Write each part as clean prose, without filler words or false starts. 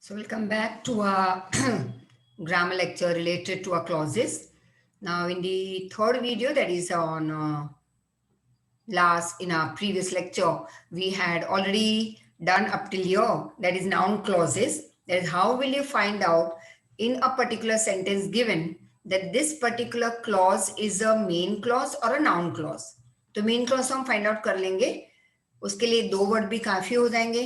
So we'll come back to our grammar lecture related to our clauses. Now in the third video, that is on last in our previous lecture, we had already done up till here, that is noun clauses. That is how will you find out in a particular sentence given that this particular clause is a main clause or a noun clause. तो main clause हम find out कर लेंगे, उसके लिए दो word भी काफी हो जाएंगे.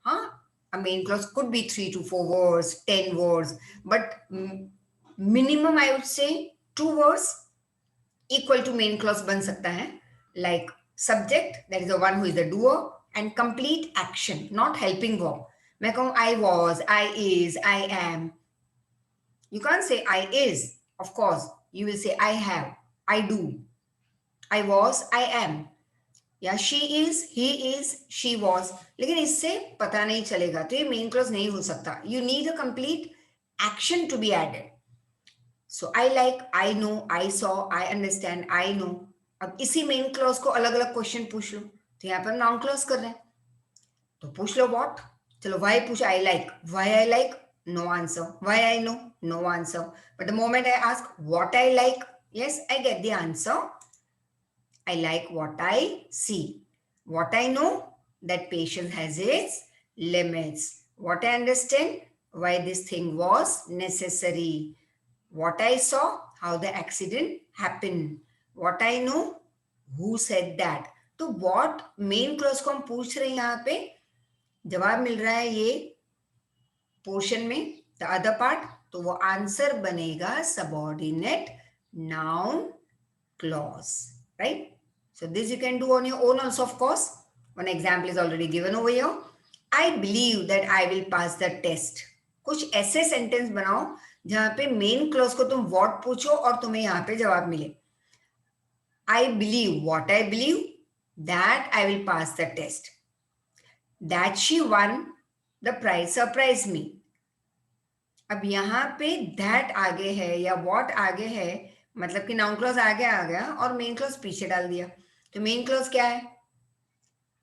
हाँ, a main clause could be 3 to 4 words, 10 words, but minimum I would say 2 words equal to main clause बन सकता है. Like subject, that is the one who is the doer, and complete action, not helping verb. मैं कहूँ I was, I is, I am. You can't say I is. Of course, you will say I have, I do, I was, I am. या she is, he is, she was. लेकिन इससे पता नहीं चलेगा, तो ये मेन क्लॉज नहीं हो सकता. You need a complete action to be added. So I like, I know, I saw, I understand, I know. अब इसी मेन क्लॉज को अलग अलग क्वेश्चन पूछ लो, तो यहाँ पर नाउन क्लॉज कर रहे हैं, तो पूछ लो व्हाट. चलो वाई पूछा, I like, why I like, no answer. Why I know, no answer. But the moment I ask what I like, yes, I get the answer. I like what I see. What I know, that patience has its limits. What I understand, why this thing was necessary. What I saw, how the accident happened. What I know, who said that. तो what main clause को हम पूछ रहे हैं, यहाँ पे जवाब मिल रहा है ये पोर्शन में, the other part, तो वो आंसर बनेगा subordinate noun clause, right? So this you can do on your own also, of course. One example is already given over here. I believe that I will pass the test. कुछ ऐसे sentence बनाओ जहां पे main clause को तुम what पूछो और तुम्हें यहाँ पे जवाब मिले. I believe, what I believe, that I will pass the test. That she won the prize surprised me. अब यहाँ पे that आगे है या what आगे है, मतलब कि नाउन क्लॉज आगे आ गया और मेन क्लॉज पीछे डाल दिया. तो मेन क्लॉज क्या है?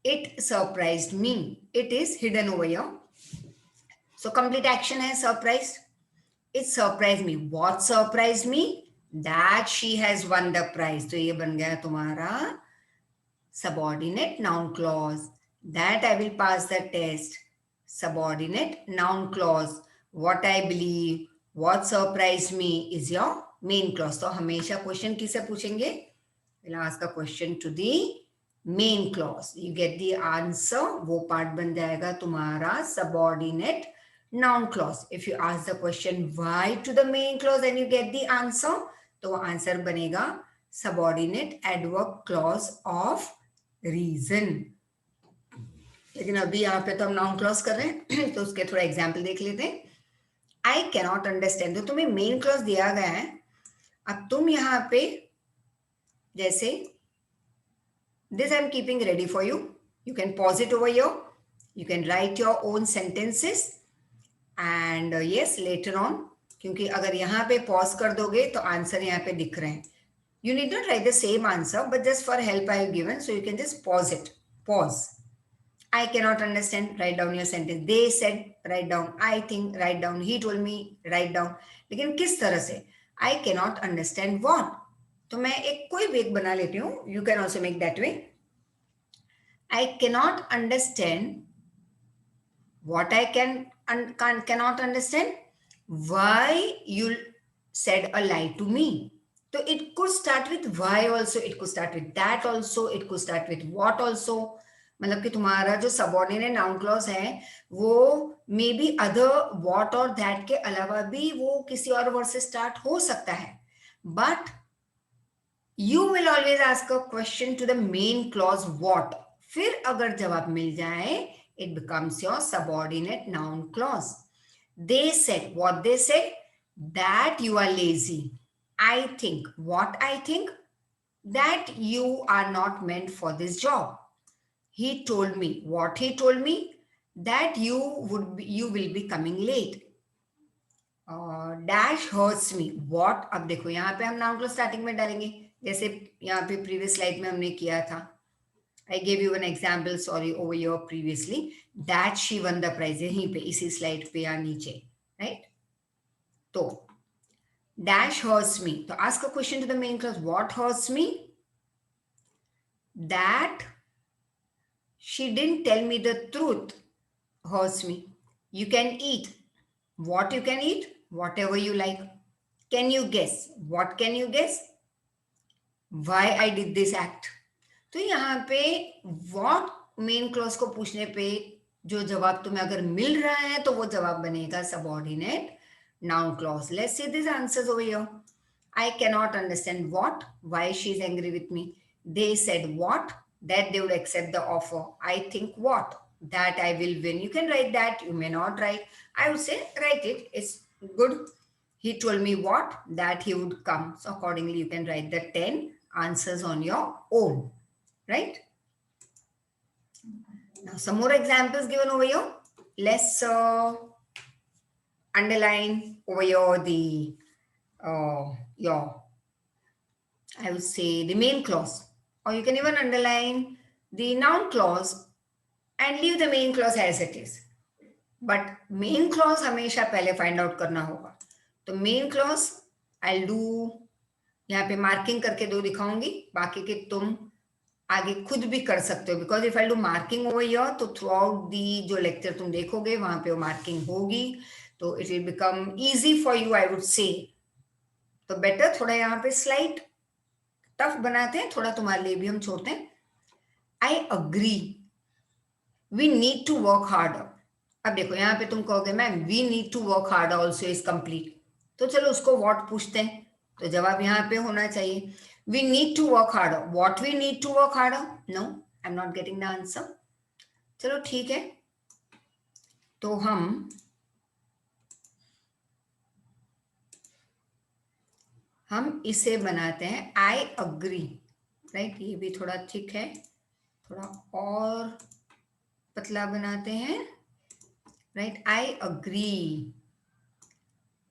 It surprised me. It is hidden over here. So complete action है surprised. It surprised me. What surprised me? That she has won the prize. तो ये बन गया तुम्हारा subordinate noun clause. That I will pass the test. Subordinate noun clause. What I believe, what surprised me is your main clause. तो हमेशा question किससे पूछेंगे? We'll ask a question to the main clause. You get the answer. वो part बन जाएगा तुम्हारा subordinate noun clause. If you ask the question why to the main clause and you get the answer, तो वो answer बनेगा subordinate adverb clause of reason. लेकिन अभी यहाँ पे तो हम noun clause कर रहे हैं, तो उसके थोड़ा example देख लेते हैं. I cannot understand. तो तुम्हें main clause दिया गया है. अब तुम यहाँ पे जैसे this I'm keeping ready for you. You can pause it over here. You can write your own sentences. And yes, later on, क्योंकि अगर यहाँ पे pause कर दोगे तो आंसर यहाँ पे दिख रहे हैं. You need not write the same answer, but just for help I have given, so you can just pause it. Pause. I cannot understand. Write down your sentence. They said, write down. I think, write down. He told me, write down. लेकिन किस तरह से? I cannot understand what? तो मैं एक कोई भी एक बना लेती हूँ. You can also make that way. I cannot understand what I cannot understand. Why you said a lie to me. So it could start with why also, it could start with that also, it could start with what also. मतलब कि तुम्हारा जो subordinate noun clause है वो may be other what और that के अलावा भी वो किसी और वर्ड से स्टार्ट हो सकता है. But you will always ask a question to the main clause what. फिर अगर जवाब मिल जाए, it becomes your subordinate noun clause. They said, what they said, that you are lazy. I think, what I think, that you are not meant for this job. He told me, what he told me, that you will be coming late. Dash hurts me. What? अब देखो यहाँ पे हम noun clause starting में डालेंगे, जैसे यहाँ पे प्रीवियस स्लाइड में हमने किया था. I gave you an example, sorry, over here previously, that she won the prize. यहीं पे इसी slide पे या नीचे, right? तो dash hurts me. So ask a question to the main class. What hurts me? That she didn't tell me the truth hurts me. You can eat. What you can eat? Whatever you like. Can you guess? What can you guess? Why I did this act. तो यहाँ पे what main clause को पूछने पे जो जवाब तुम्हें अगर मिल रहा है तो वो जवाब बनेगा subordinate noun clause. Let's see this answers over here. I cannot understand what, why she is angry with me. They said what, that they would accept the offer. I think what, that I will win. You can write that, you may not write. I would say write it, it's good. He told me what, that he would come. So accordingly, you can write the 10 answers on your own, right? Now some more examples given over here. Let's underline over here the your, I would say, the main clause, or you can even underline the noun clause and leave the main clause as it is. But main clause हमेशा पहले find out करना होगा. तो main clause I'll do, यहाँ पे marking करके 2 दिखाऊंगी, बाकी के तुम आगे खुद भी कर सकते हो. Because if I do marking over here तो थ्रू आउट दी जो लेक्चर तुम देखोगे वहां पे वो मार्किंग होगी, तो it will become easy for you, I would say. तो बेटर थोड़ा यहाँ पे स्लाइड टफ बनाते हैं, थोड़ा तुम्हारे लिए भी हम छोड़ते हैं. I agree, we need to work harder. अब देखो यहाँ पे तुम कहोगे ma'am we need to work harder also is complete, तो चलो उसको व्हाट पूछते हैं. तो जवाब यहाँ पे होना चाहिए we need to work harder. What we need to work harder? No, I'm not getting the answer. चलो ठीक है, तो हम इसे बनाते हैं I agree, राइट? ये भी थोड़ा ठीक है, थोड़ा और पतला बनाते हैं, right? I agree.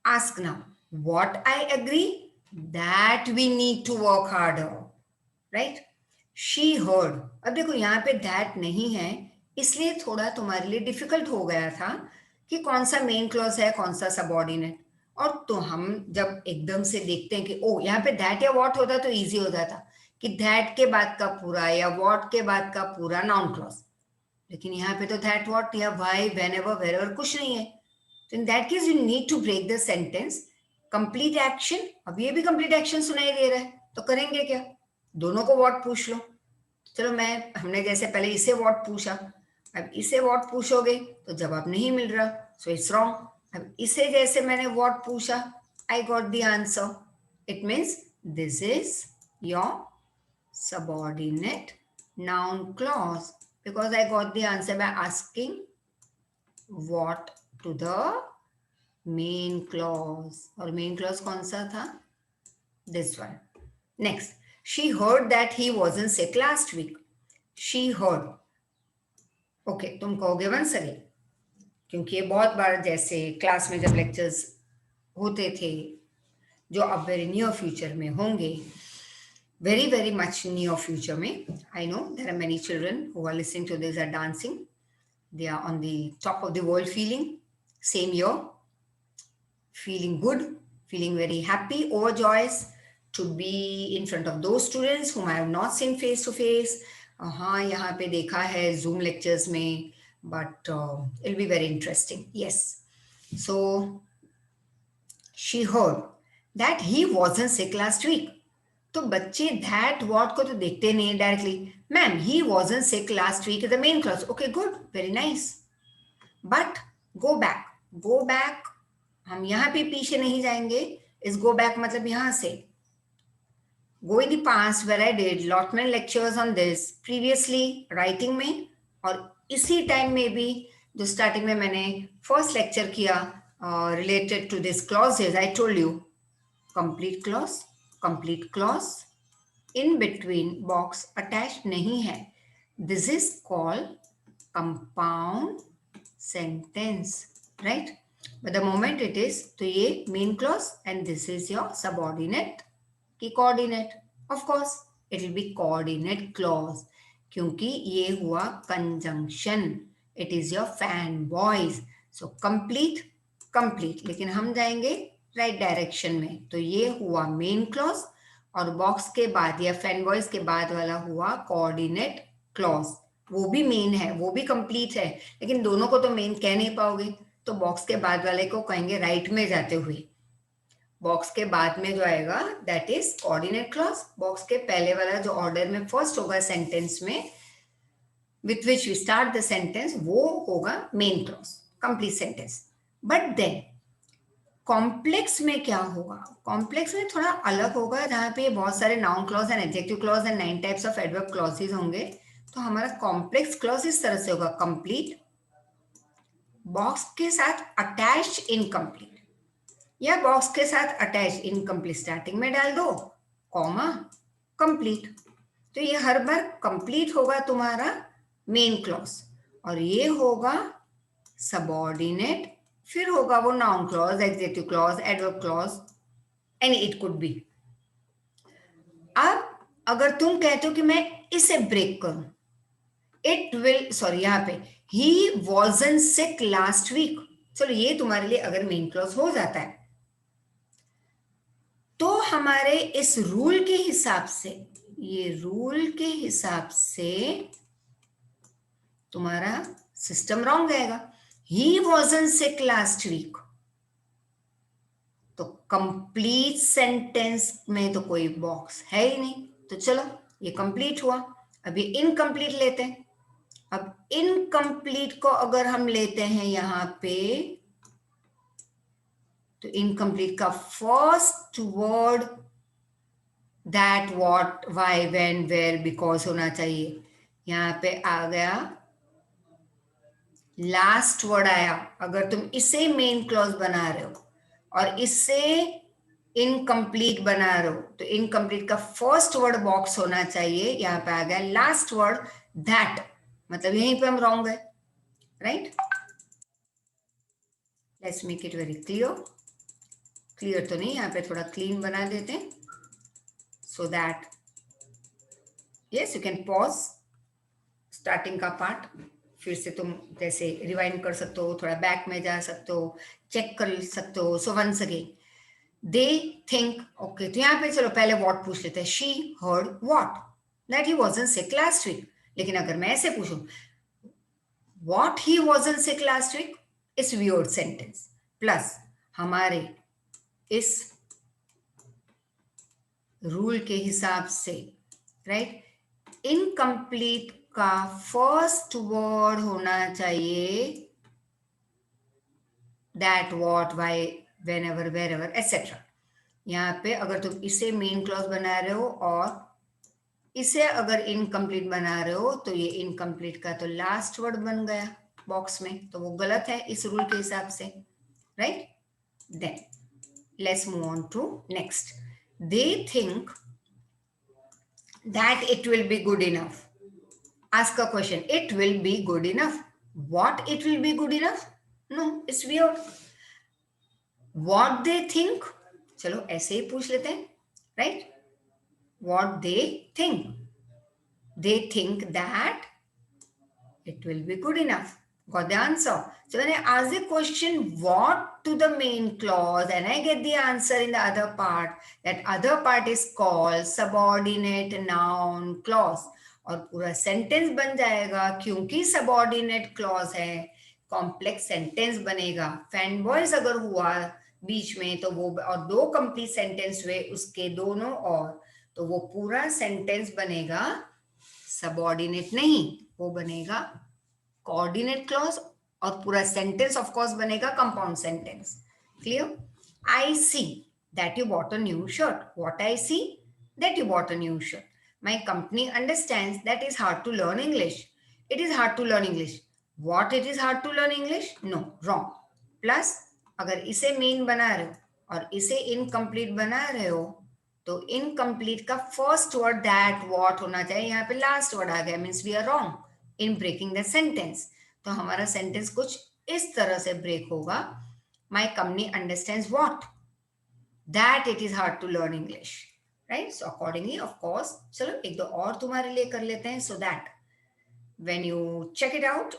Ask now, what I agree? That we need to work harder, right? She heard. अब देखो यहाँ पे that नहीं है, इसलिए थोड़ा तुम्हारे लिए डिफिकल्ट हो गया था कि कौन सा मेन क्लॉज है, कौन सा सबऑर्डिनेट. और तो हम जब एकदम से देखते हैं कि ओ यहाँ पे that या what होता तो इजी हो जाता कि that के बाद का पूरा या what के बाद का पूरा नाउन क्लॉज. लेकिन यहाँ पे तो that, what या why, whenever, wherever कुछ नहीं है. तो in that case you need to break the sentence. Complete action, अब ये भी कंप्लीट एक्शन सुनाई दे रहा है, तो करेंगे क्या? दोनों को व्हाट पूछ लो. चलो हमने जैसे पहले इसे व्हाट पूछा, अब इसे व्हाट पूछोगे तो जवाब नहीं मिल रहा, सो इट्स रॉन्ग. अब इसे जैसे मैंने व्हाट पूछा, I got the answer. It means this is your subordinate noun clause because I got the answer by asking what to the main clause. और मेन क्लॉज कौन सा था? This one. Next, she heard that he wasn't sick last week. She heard, okay, तुम कहोगे once again, क्योंकि ये बहुत बार जैसे क्लास में जब लेक्चर्स होते थे, जो अब वेरी नियर फ्यूचर में होंगे, very very much near future में, I know there are many children who are listening to this are dancing. They are on the top of the world feeling. Same year, feeling good, feeling very happy, overjoyous to be in front of those students whom I have not seen face to face. हाँ, यहाँ पे देखा है Zoom lectures में, but it'll be very interesting. Yes. So she heard that he wasn't sick last week. तो बच्चे that what को तो देखते नहीं directly. Ma'am he wasn't sick last week is the main clause. Okay, good, very nice. But go back, हम यहाँ पे पीछे नहीं जाएंगे. इस go back मतलब यहाँ से go in the past where I did lot many lectures on this previously writing में, और इसी टाइम में भी जो स्टार्टिंग में मैंने फर्स्ट लेक्चर किया related to this clauses, I told you complete clause in between box attached नहीं है. This is called compound sentence, right? But the moment it is, तो ये main clause and this is your subordinate की coordinate. Of course, it will be coordinate clause. क्योंकि ये हुआ conjunction, it is your fan boys. So complete complete, लेकिन हम जाएंगे right direction में। तो ये हुआ मेन क्लॉज, और बॉक्स के बाद या फैन बॉयज के बाद वाला हुआ कोऑर्डिनेट क्लॉज। वो भी मेन है, वो भी कंप्लीट है, लेकिन दोनों को तो मेन कह नहीं पाओगे, तो बॉक्स के बाद वाले को कहेंगे राइट में जाते हुए। बॉक्स के बाद में जो आएगा that is coordinate clause. Box के पहले वाला जो ऑर्डर में फर्स्ट होगा सेंटेंस में with which we start the sentence, वो होगा main clause, complete sentence. But then complex में क्या होगा? कॉम्प्लेक्स में थोड़ा अलग होगा, जहां पे बहुत सारे noun clause and adjective clause and 9 types of adverb clauses होंगे। तो हमारा कॉम्प्लेक्स क्लॉज इस तरह से होगा, कंप्लीट बॉक्स के साथ अटैच इनकम्प्लीट, या बॉक्स के साथ अटैच इनकम्प्लीट स्टार्टिंग में डाल दो, कॉमा कंप्लीट। तो ये हर बार कंप्लीट होगा तुम्हारा मेन क्लॉज, और ये होगा सबऑर्डिनेट, फिर होगा वो noun clause, adjective clause, adverb clause, and it could be. अब अगर तुम कहते हो कि मैं इसे ब्रेक करूं, इट विल, सॉरी यहाँ पे ही वॉजन सिक लास्ट वीक, चलो ये तुम्हारे लिए अगर मेन क्लॉज हो जाता है, तो हमारे इस रूल के हिसाब से, ये रूल के हिसाब से तुम्हारा सिस्टम रॉन्ग रहेगा। ही वॉजन सिक लास्ट वीक, तो कंप्लीट सेंटेंस में तो कोई बॉक्स है ही नहीं, तो चलो ये कंप्लीट हुआ। अभी इनकम्प्लीट लेते हैं। अब इनकम्प्लीट को अगर हम लेते हैं यहां पे, तो इनकम्प्लीट का first word that, what, why, when, where, because होना चाहिए। यहां पे आ गया लास्ट वर्ड आया। अगर तुम इसे मेन क्लॉज बना रहे हो और इससे इनकम्प्लीट बना रहे हो, तो इनकम्प्लीट का फर्स्ट वर्ड बॉक्स होना चाहिए। यहां पे आ गया लास्ट वर्ड दैट, मतलब यहीं पे हम रॉन्ग है, right. Let's make it very clear. Clear तो नहीं, यहाँ पे थोड़ा क्लीन बना देते हैं, so that yes you can pause starting का पार्ट, फिर से तुम जैसे रिवाइंड कर सकते हो, थोड़ा बैक में जा सकते हो, चेक कर सकते हो। So once again, they think, okay, तो यहाँ पे चलो पहले व्हाट पूछ लेते हैं। She heard what that he wasn't sick last week. लेकिन अगर मैं ऐसे पूछूं what he wasn't sick last week, इस वियर्ड सेंटेंस प्लस हमारे इस रूल के हिसाब से, राइट, इनकम्प्लीट का फर्स्ट वर्ड होना चाहिए that, what, why, whenever, wherever, et cetera. यहाँ पे अगर तुम इसे मेन क्लॉज बना रहे हो और इसे अगर इनकम्प्लीट बना रहे हो, तो ये इनकम्प्लीट का तो लास्ट वर्ड बन गया बॉक्स में, तो वो गलत है इस रूल के हिसाब से, right. Then let's move on to next. They think that it will be good enough. Ask a question. It will be good enough. What it will be good enough? No, it's weird. What they think? चलो ऐसे ही पूछ लेते हैं, right? What they think? They think that it will be good enough. Got the answer. So when I ask the question what to the main clause and I get the answer in the other part, that other part is called subordinate noun clause. और पूरा sentence बन जाएगा, क्योंकि subordinate clause है, complex sentence बनेगा। Fan boys अगर हुआ बीच में, तो वो, और दो कंप्लीट सेंटेंस हुए उसके दोनों, और तो वो पूरा सेंटेंस बनेगा सबऑर्डिनेट नहीं, वो बनेगा कोऑर्डिनेट क्लॉज, और पूरा सेंटेंस ऑफ कोर्स बनेगा compound sentence. Clear? I see that you bought a new shirt. What I see? That you bought a new shirt. My company understands that is hard to learn English. It is hard to learn English. What it is hard to learn English? No, wrong. Plus अगर इसे main बना रहे हो और इसे incomplete बना रहे हो, तो इनकम्प्लीट का फर्स्ट वर्ड दैट, व्हाट होना चाहिए, यहाँ पे लास्ट वर्ड आ गया, means we are wrong in breaking the sentence. तो हमारा सेंटेंस कुछ इस तरह से ब्रेक होगा, my company understands what, that it is hard to learn English, right. So accordingly of course, चलो एक दो और तुम्हारे लिए कर लेते हैं, so that when you check it out,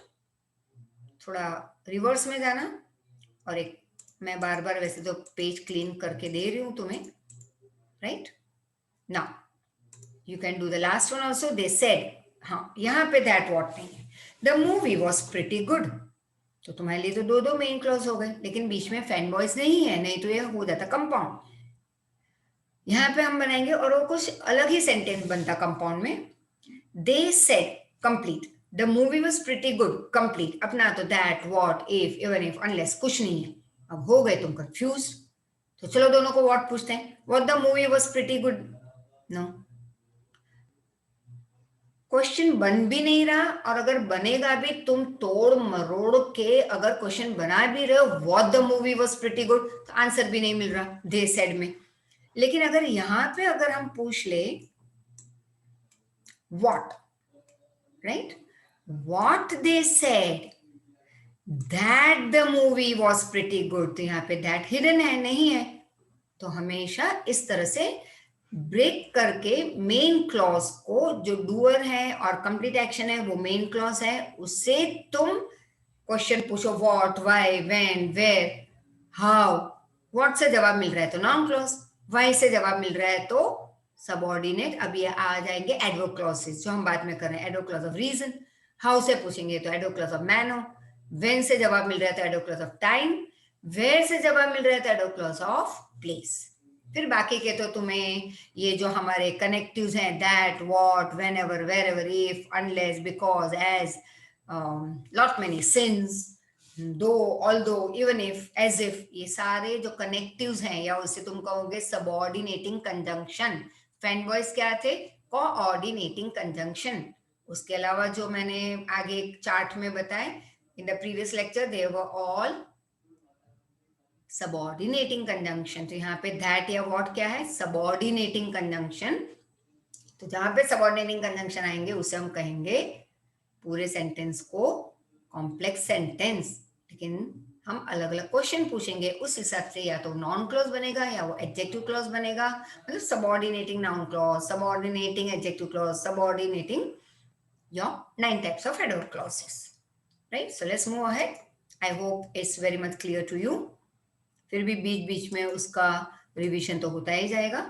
थोड़ा रिवर्स में जाना, और एक मैं बार बार वैसे तो पेज क्लीन करके दे रही हूं तुम्हें, right. Now you can do the last one also. They said, हाँ यहाँ पे दैट वॉट नहीं है। The movie was pretty good, तो तुम्हारे लिए तो दो दो मेन क्लॉज हो गए, लेकिन बीच में फैन बॉयज नहीं है, नहीं तो ये हो जाता कंपाउंड। यहाँ पे हम बनाएंगे और वो कुछ अलग ही सेंटेंस बनता कंपाउंड में। They said complete, the movie was pretty good, complete. अपना तो that, what, if, even if, unless कुछ नहीं है। अब हो गए तुम कंफ्यूज, तो चलो दोनों को व्हाट पूछते हैं। What the movie was pretty good, no. Question बन भी नहीं रहा, और अगर बनेगा भी तुम तोड़ मरोड़ के अगर क्वेश्चन बना भी रहे हो what the movie was pretty good, तो आंसर भी नहीं मिल रहा दे सेड में। लेकिन अगर यहां पे अगर हम पूछ ले what, right, what they said that the movie was pretty good, तो यहाँ पे दैट हिडन है, नहीं है। तो हमेशा इस तरह से ब्रेक करके मेन क्लॉज को, जो डूअर है और कंप्लीट एक्शन है वो मेन क्लॉज है, उससे तुम क्वेश्चन पूछो what, why, when, where, how. What से जवाब मिल रहा है तो नाउन क्लॉज, व्हाई से जवाब मिल रहा है तो सबऑर्डिनेट। अब ये आ जाएंगे एडवर्ब क्लॉजेस जो हम बाद में कर रहे हैं, adverb clause of reason. How से पूछेंगे तो adverb clause of manner, when से जवाब मिल रहा है तो adverb clause of time, where से जवाब मिल रहा है तो एडवर्ब क्लॉज ऑफ प्लेस। फिर बाकी के तो तुम्हें ये जो हमारे कनेक्टिव्स हैं, that, what, whenever, wherever, if, unless, because, as, lot many, since, though, although, even if, as if, ये सारे जो कनेक्टिव्स हैं, या उससे तुम कहोगे सबऑर्डिनेटिंग कंजंक्शन। फैन वॉइस क्या थे, कोऑर्डिनेटिंग कंजंक्शन। उसके अलावा जो मैंने आगे एक चार्ट में बताए in the previous lecture, they were all subordinating conjunction. तो यहाँ पे दैट या व्हाट क्या है, सबऑर्डिनेटिंग कंजंक्शन। तो जहां पे सबऑर्डिनेटिंग कंजंक्शन आएंगे उसे हम कहेंगे पूरे सेंटेंस को कॉम्प्लेक्स सेंटेंस। लेकिन हम अलग अलग क्वेश्चन पूछेंगे, उस हिसाब से या तो नॉन क्लॉज बनेगा या वो एडजेक्टिव क्लॉज बनेगा। मतलब subordinating noun clause, subordinating adjective clause, subordinating your 9 types of adverb clauses, right? So let's move ahead. I hope it's very much clear to you. फिर भी बीच बीच में उसका रिवीजन तो होता ही जाएगा।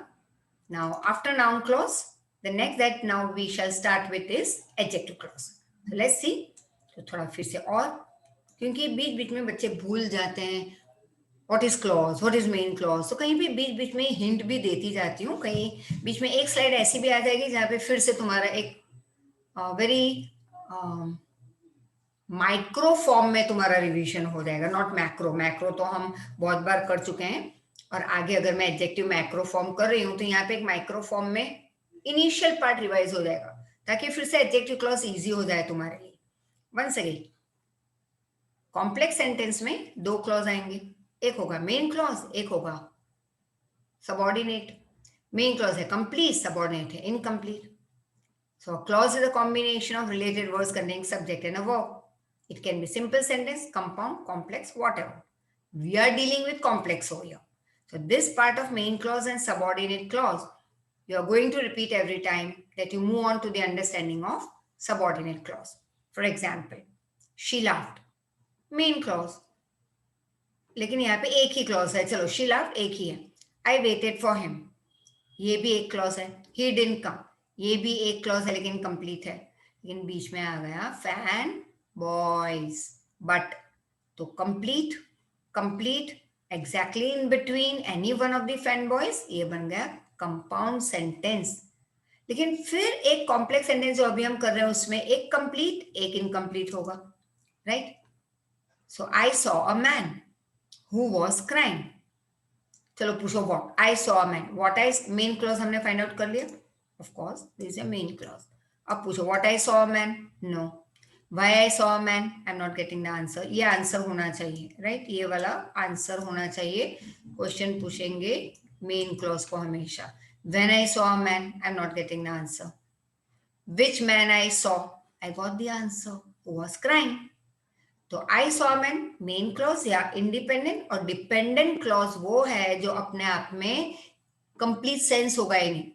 Now after noun clause, the next that now we shall start with is adjective clause. So let's see. तो थोड़ा फिर से, और क्योंकि बीच बीच में बच्चे भूल जाते हैं what is clause, what is main clause, तो कहीं भी बीच बीच में हिंट भी देती जाती हूँ। कहीं बीच में एक स्लाइड ऐसी भी आ जाएगी जहाँ पे फिर से तुम्हारा एक वेरी माइक्रो फॉर्म में तुम्हारा रिवीजन हो जाएगा, नॉट मैक्रो। मैक्रो तो हम बहुत बार कर चुके हैं, और आगे अगर मैं एडजेक्टिव मैक्रो फॉर्म कर रही हूँ तो यहाँ पे एक माइक्रो फॉर्म में इनिशियल पार्ट रिवाइज हो जाएगा, ताकि फिर से एडजेक्टिव क्लॉज इजी हो जाए तुम्हारे लिए। वंस अगेन, कॉम्प्लेक्स सेंटेंस में दो क्लॉज आएंगे, एक होगा मेन क्लॉज, एक होगा सबऑर्डिनेट। मेन क्लॉज है कंप्लीट, सबऑर्डिनेट है incomplete. So a clause is a combination of related words containing subject and a verb. It can be simple sentence, compound, complex, whatever. We are dealing with complex over here. So this part of main clause and subordinate clause, you are going to repeat every time that you move on to the understanding of subordinate clause. For example, she laughed. Main clause. लेकिन यहाँ पे एक ही clause है, चलो she laughed एक ही है. I waited for him. ये भी एक clause है. He didn't come. ये भी एक क्लॉज है लेकिन कंप्लीट है, लेकिन बीच में आ गया फैन बॉयज, बट तो complete, complete exactly in between any one of the fan boys, ये बन गया कंपाउंड सेंटेंस। लेकिन फिर एक कॉम्प्लेक्स सेंटेंस जो अभी हम कर रहे हैं उसमें एक कंप्लीट एक इनकम्प्लीट होगा, right. So I saw a man who was crying. चलो पूछो what, I saw a man, what I, main clause हमने फाइंड आउट कर लिया, of course this is a main clause. अब पूछो what I saw a man, no. Why I saw a man, I'm not getting the answer. ये answer होना चाहिए, right? ये वाला आंसर होना चाहिए। क्वेश्चन पूछेंगे मेन क्लॉज को हमेशा। When I saw a man, I'm not getting the answer. Which man I saw, I got the answer, who was crying. तो I saw a man main clause या independent, और dependent clause वो है जो अपने आप में कंप्लीट सेंस होगा ही नहीं।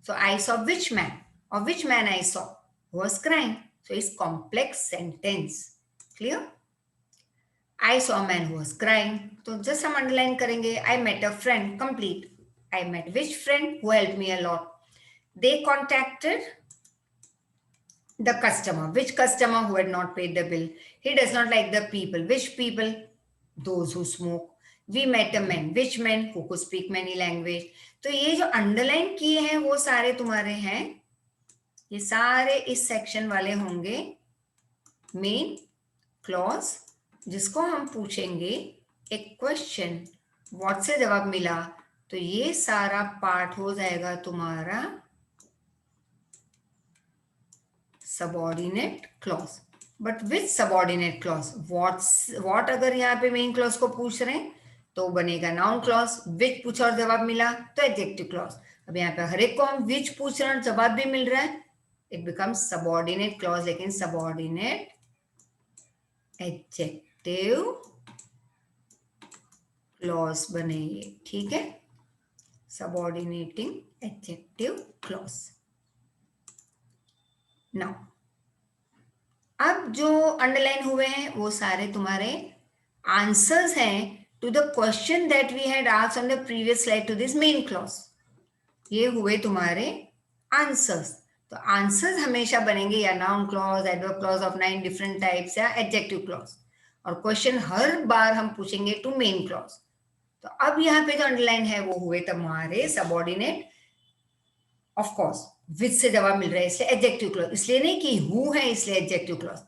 So I saw which man, or which man I saw who was crying. So it's complex sentence. Clear? I saw a man who was crying. So just हम underline करेंगे. I met a friend. Complete. I met which friend? Who helped me a lot. They contacted the customer. Which customer? Who had not paid the bill. He does not like the people. Which people? Those who smoke. We met a man. Which man? Who could speak many language. तो ये जो underline किए हैं वो सारे तुम्हारे हैं. ये सारे इस सेक्शन वाले होंगे मेन क्लॉज, जिसको हम पूछेंगे एक क्वेश्चन, व्हाट से जवाब मिला, तो ये सारा पार्ट हो जाएगा तुम्हारा subordinate clause. But which subordinate clause? What अगर यहाँ पे मेन क्लॉज को पूछ रहे हैं तो बनेगा नाउन क्लॉज. विच पूछा और जवाब मिला तो एडजेक्टिव क्लॉज. अब यहाँ पे हर एक को हम विच पूछ रहे हैं और जवाब भी मिल रहा है, इट बिकम्स सबऑर्डिनेट क्लॉज. लेकिन सबऑर्डिनेट एडजेक्टिव क्लॉज बने ये. ठीक है, सबऑर्डिनेटिंग एडजेक्टिव क्लॉज. नाउ अब जो अंडरलाइन हुए हैं वो सारे तुम्हारे आंसर्स हैं to the question that we had asked on the previous slide to this main clause. ये हुए तुम्हारे आंसर्स. तो आंसर्स हमेशा बनेंगे या noun clause, adverb clause of 9 different types या एडजेक्टिव क्लॉज. और क्वेश्चन हर बार हम पूछेंगे टू मेन क्लॉज. तो अब यहाँ पे जो अंडरलाइन है वो हुए तुम्हारे सबऑर्डिनेट. ऑफ कोर्स विच से जवाब मिल रहा है इसलिए एडजेक्टिव क्लॉज. इसलिए नहीं कि हु है इसलिए एडजेक्टिव क्लॉज.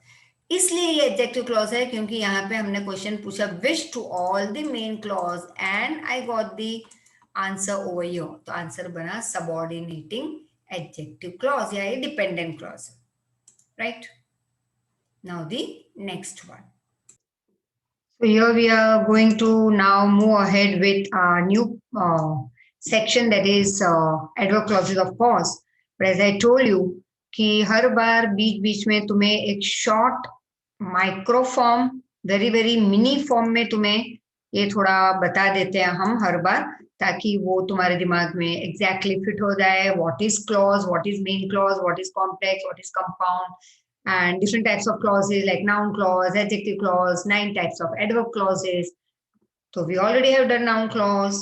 इसलिए ये एडजेक्टिव क्लॉज है क्योंकि यहाँ पे हमने क्वेश्चन पूछा which to all the main clause and I got the answer over here. तो आंसर बना सबऑर्डिनेटिंग एडजेक्टिव क्लॉज या ये dependent clause. Right, now the next one. So here we are going to now move ahead with a new section that is adverb clauses of course. But as I told you कि हर बार बीच बीच में तुम्हें एक short micro form, very very mini form में तुम्हें ये थोड़ा बता देते हैं हम हर बार, ताकि वो तुम्हारे दिमाग में एग्जैक्टली फिट हो जाए. What is clause, what is main clause, what is complex, what is compound, and different types of clauses like noun clause, adjective clause, 9 types of adverb clauses. So we already have done noun clause,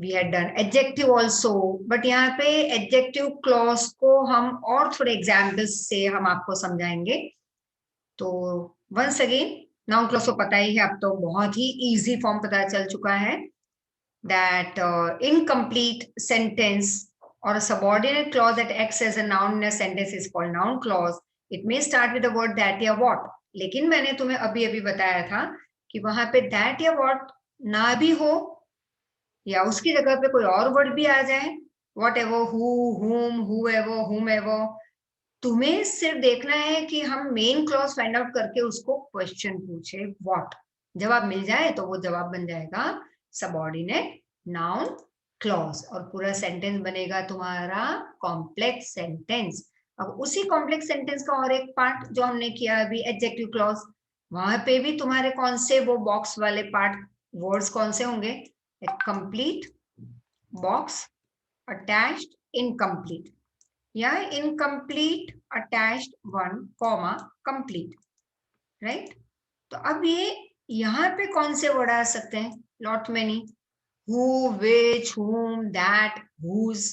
we had done adjective also, but यहाँ पे adjective clause को हम और थोड़े examples से हम आपको समझाएंगे. तो once again noun clause को पता ही है, अब तो बहुत ही easy form पता चल चुका है that incomplete sentence or a subordinate clause that acts as a noun in a sentence is called noun clause. It may start with the word that या what. लेकिन मैंने तुम्हें अभी अभी बताया था कि वहां पे that या what ना भी हो या उसकी जगह पे कोई और वर्ड भी आ जाए, whatever, who, whom, whoever, whomever, तुम्हें सिर्फ देखना है कि हम मेन क्लॉज फाइंड आउट करके उसको क्वेश्चन पूछे व्हाट. जवाब मिल जाए तो वो जवाब बन जाएगा सबऑर्डिनेट नाउन क्लॉज और पूरा सेंटेंस बनेगा तुम्हारा कॉम्प्लेक्स सेंटेंस. अब उसी कॉम्प्लेक्स सेंटेंस का और एक पार्ट जो हमने किया अभी एडजेक्टिव क्लॉज, वहां पे भी तुम्हारे कौन से वो बॉक्स वाले पार्ट वर्ड्स कौन से होंगे? कंप्लीट, बॉक्स, अटैच्ड, इनकम्प्लीट या incomplete, attached, one, comma, complete. Right, तो अब ये यहाँ पे कौन से वर्ड आ सकते हैं? Lot many. हु, विच, हुम, दैट, हुज.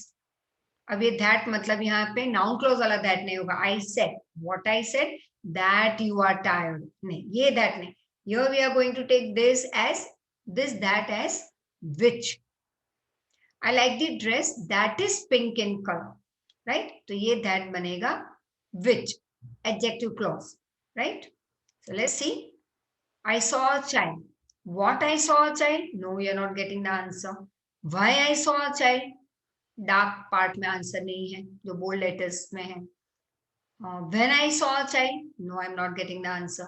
अब ये दैट मतलब यहाँ पे नाउन क्लॉज वाला दैट नहीं होगा. I said, what I said, that you are tired, नहीं, ये दैट नहीं. Here we are going to take this as this that as which. I like the dress that is pink in color. Right? तो ये that बनेगा which, adjective clause. Right? So let's see. I saw a child. What I saw a child? No, you're not getting the answer. Why I saw a child? Dark part में answer नहीं है जो bold letters में है. When I saw a child? No, I'm not getting the answer.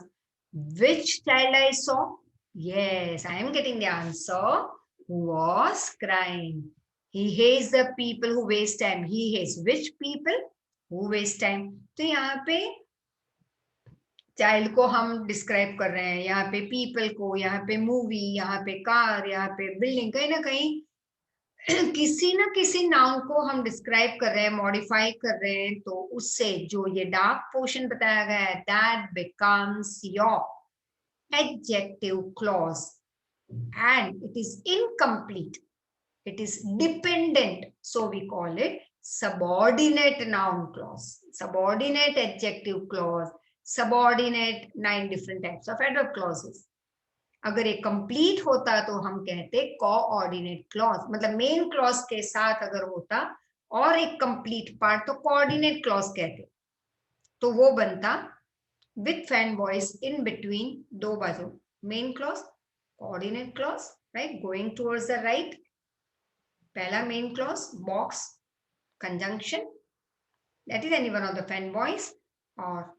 Which child I saw? Yes, I am getting the answer. Who was crying. He hates the people who waste time. He hates which people? Who waste time. तो यहाँ पे child को हम describe कर रहे हैं, यहाँ पे पीपल को, यहाँ पे मूवी, यहाँ पे कार, यहाँ पे बिल्डिंग. कहीं ना कहीं किसी ना किसी नाउन को हम डिस्क्राइब कर रहे हैं, मॉडिफाई कर रहे हैं, तो उससे जो ये डार्क पोर्शन बताया गया है, that becomes your adjective clause and it is incomplete, it is dependent, so we call it subordinate noun clause, subordinate adjective clause, subordinate 9 different types of adverb clauses. अगर ये कंप्लीट होता तो हम कहते coordinate clause, मतलब main clause के साथ अगर होता और एक कंप्लीट पार्ट तो कोऑर्डिनेट क्लॉज कहते, तो वो बनता with fan boys in between, दो बाजू, main clause coordinate clause, right, going towards the right, पहला main clause, box, conjunction, that is any one of the fan boys, और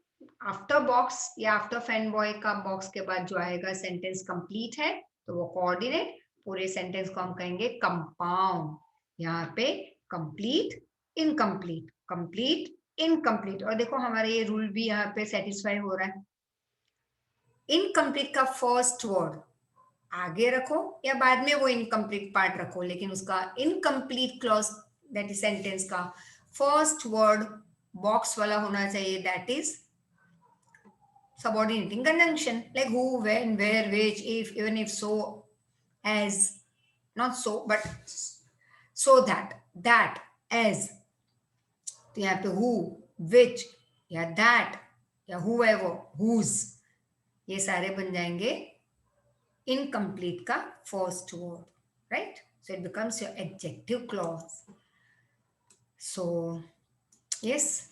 आफ्टर बॉक्स या आफ्टर फैन बॉय का box के बाद जो आएगा सेंटेंस कंप्लीट है तो वो कोऑर्डिनेट, पूरे सेंटेंस को हम कहेंगे कंपाउंड। यहाँ पे कंप्लीट, इनकम्प्लीट, कंप्लीट, इनकम्प्लीट, और देखो हमारा ये रूल भी यहाँ पे सेटिस्फाई हो रहा है। इनकम्प्लीट का फर्स्ट वर्ड आगे रखो या बाद में वो इनकम्प्लीट पार्ट रखो, लेकिन उसका incomplete clause that is sentence का फर्स्ट वर्ड बॉक्स वाला होना चाहिए, that is subordinating conjunction, like who, when, where, which, if, even if, so, as, not so but so that, that, as, तो यहाँ पे who, which या that या whoever, whose, ये सारे बन जाएंगे incomplete का first word, right? So it becomes your adjective clause. So yes,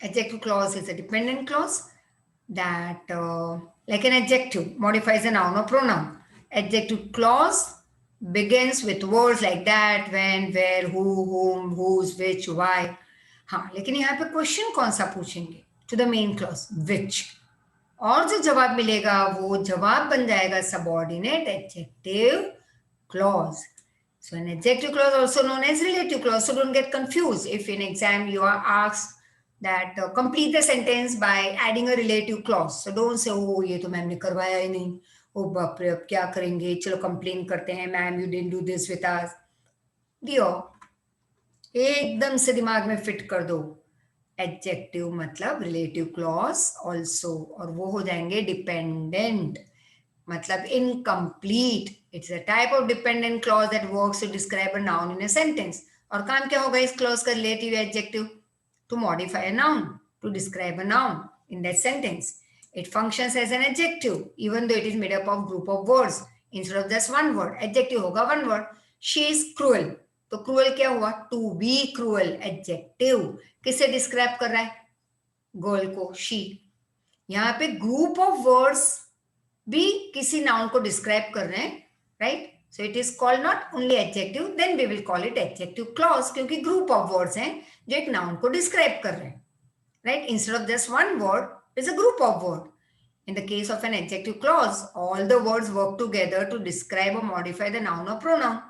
adjective clause is a dependent clause that like an adjective modifies a noun or pronoun. Adjective clause begins with words like that, when, where, who, whom, whose, which, why. हाँ, लेकिन यहाँ पे question कौन सा पूछेंगे? To the main clause विच, और जो जवाब मिलेगा वो जवाब बन जाएगा subordinate adjective clause. So an adjective clause also known as relative clause. So don't get confused if in exam you are asked that complete the sentence by adding a relative clause. So don't say, oh ये तो ma'am ने करवाया ही नहीं, ओ बाप रे अब क्या करेंगे, चलो कंप्लेन करते हैं, ma'am you didn't do this with us. दियो एकदम से दिमाग में फिट कर दो, एडजेक्टिव मतलब रिलेटिव क्लॉज ऑल्सो, और वो हो जाएंगे डिपेंडेंट, मतलब incomplete. It's a type of dependent clause that works to describe a noun in a sentence. और काम क्या होगा इस क्लॉज का, relative adjective, to modify a noun, to describe a noun in that sentence. It functions as an adjective, even though it is made up of group of words. Instead of just one word, adjective होगा one word. She is cruel, तो cruel क्या हुआ, to be cruel, adjective. किसे describe कर रहा है, girl को, she. यहाँ पे group of words भी किसी noun को describe कर रहे हैं, right? So it is called not only adjective, then we will call it adjective clause, क्योंकि group of words हैं जो एक noun को describe कर रहे हैं, right? Instead of just one word, it's a group of word. In the case of an adjective clause, all the words work together to describe or modify the noun or pronoun.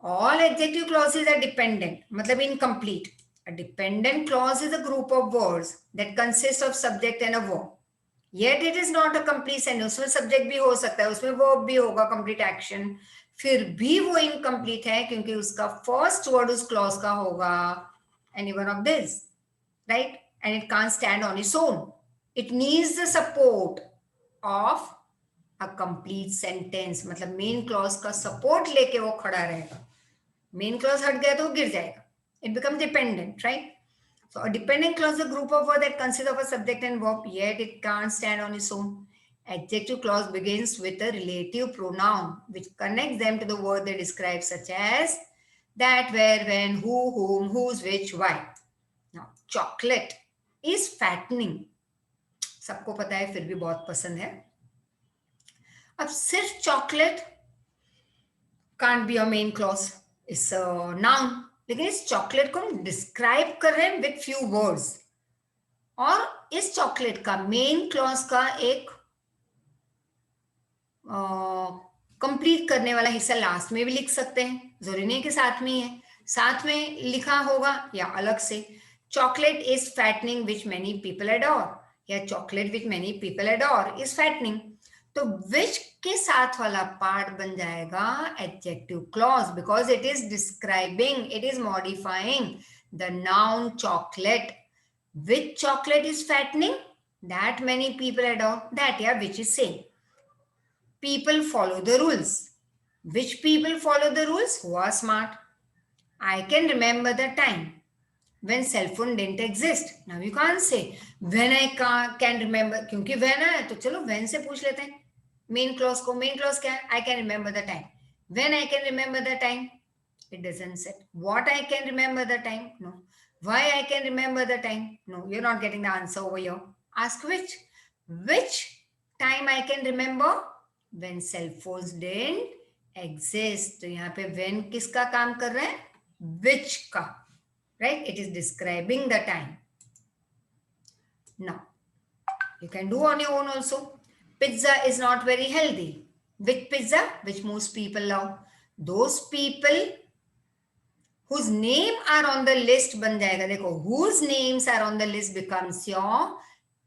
All adjective clauses are dependent, मतलब incomplete. A dependent clause is a group of words that consists of subject and a verb. Yet it is not a complete sentence. उसमें subject भी हो सकता है, उसमें verb भी होगा, complete action, फिर भी वो incomplete है क्योंकि उसका first word उस clause का होगा any one of this, right? And it can't stand on its own. It needs the support of a complete sentence. मतलब main clause का support लेके वो खड़ा रहेगा. Main clause हट गया तो गिर जाएगा. It becomes dependent, right? So a dependent clause is a group of words that consists of a subject and verb, yet it can't stand on its own. Adjective clause begins with a relative pronoun which connects them to the word they describe, such as that, where, when, who, whom, whose, which, why. Now, chocolate is fattening. सबको पता है, फिर भी बहुत पसंद है. अब सिर्फ chocolate can't be a main clause. It's a noun. लेकिन इस चॉकलेट को हम डिस्क्राइब कर रहे हैं विद फ्यू वर्ड्स, और इस चॉकलेट का मेन क्लॉज का एक कंप्लीट करने वाला हिस्सा लास्ट में भी लिख सकते हैं, जरूरी नहीं कि साथ में ही है, साथ में लिखा होगा या अलग से. Chocolate is fattening which many people adore, या chocolate which many people adore is fattening. तो विच के साथ वाला पार्ट बन जाएगा adjective clause, because it is describing, it is modifying the noun chocolate. Which chocolate is fattening? That many people adopt. That, yeah, which is saying. People follow the rules. Which people follow the rules? Who are smart. I can remember the time when cell phone didn't exist. Now you can't say when I can remember, क्योंकि when है तो चलो when से पूछ लेते हैं main clause को. Main clause क्या है? I can remember the time. When I can remember the time? It doesn't say. What I can remember the time? No. Why I can remember the time? No. You're not getting the answer over here. Ask which. Which time I can remember? When cell phones didn't exist. तो यहाँ पे when किसका काम कर रहे हैं? Which का. Right? It is describing the time. Now, you can do on your own also. Pizza is not very healthy. Which pizza? Which most people love. Those people whose name are on the list बन जाएगा. देखो, whose names are on the list becomes your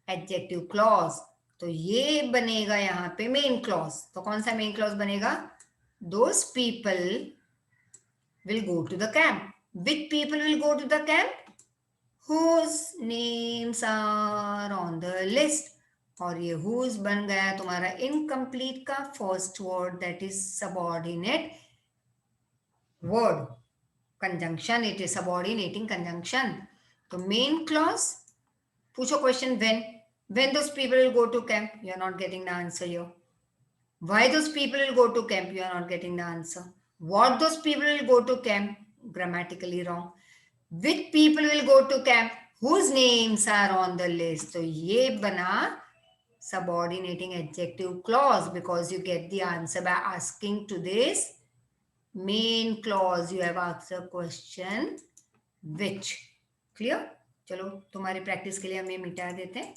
adjective clause. तो ये बनेगा यहाँ पे main clause. तो कौन सा main clause बनेगा? Those people will go to the camp. Which people will go to the camp? Whose names are on the list. और ये whose बन गया तुम्हारा incomplete का first word, that is subordinate word. Conjunction, it is subordinating conjunction. तो main clause, पूछो question when those people will go to camp. You are not getting the answer here. Why those people will go to camp? You are not getting the answer. What those people will go to camp? Grammatically wrong. Which people will go to camp? Whose names are on the list? तो ये बना subordinating adjective clause, because you get the answer by asking to this main clause. You have asked a question which. Clear? चलो तुम्हारी practice के लिए हम ये मिटा देते हैं.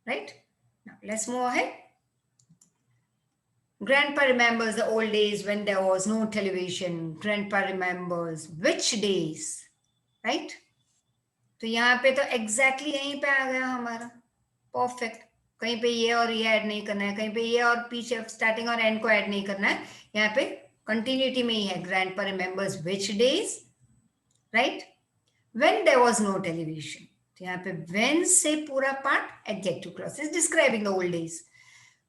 Right? Now let's move ahead. Grandpa remembers the old days when there was no television. Grandpa remembers which days? Right? तो यहाँ पे तो exactly यहीं पे आ गया हमारा. Perfect. कहीं पे ये और ये ऐड नहीं करना है, कहीं पे ये और पीछे स्टार्टिंग और एंड को ऐड नहीं करना है. यहाँ पे कंटिन्यूटी में ही है. Grandpa remembers which days? Right? When there was no television. तो यहाँ पे when से पूरा part adjective clause is describing the old days.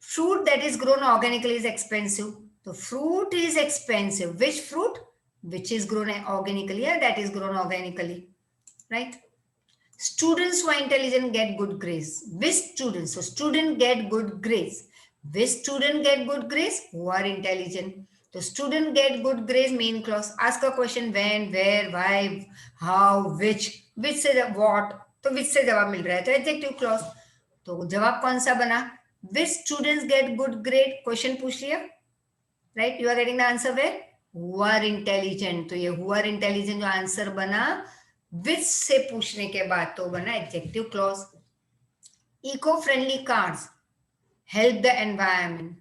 Fruit that is grown organically is expensive. So fruit is expensive. Which fruit? Which is grown organically or that is grown organically. Right? Students who are intelligent get good grades. Which students? So student get good grades. Which student get good grades? Who are intelligent. So student get good grades, main clause. Ask a question when, where, why, how, which से what. तो which से जवाब मिल रहा है तो adjective clause. तो जवाब कौन सा बना? Which students get good grade? Question पूछ लिया. Right? You are getting the answer where? Who are intelligent. तो ये who are intelligent जो आंसर बना which से पूछने के बाद तो बना adjective clause. Eco-friendly cars help the environment.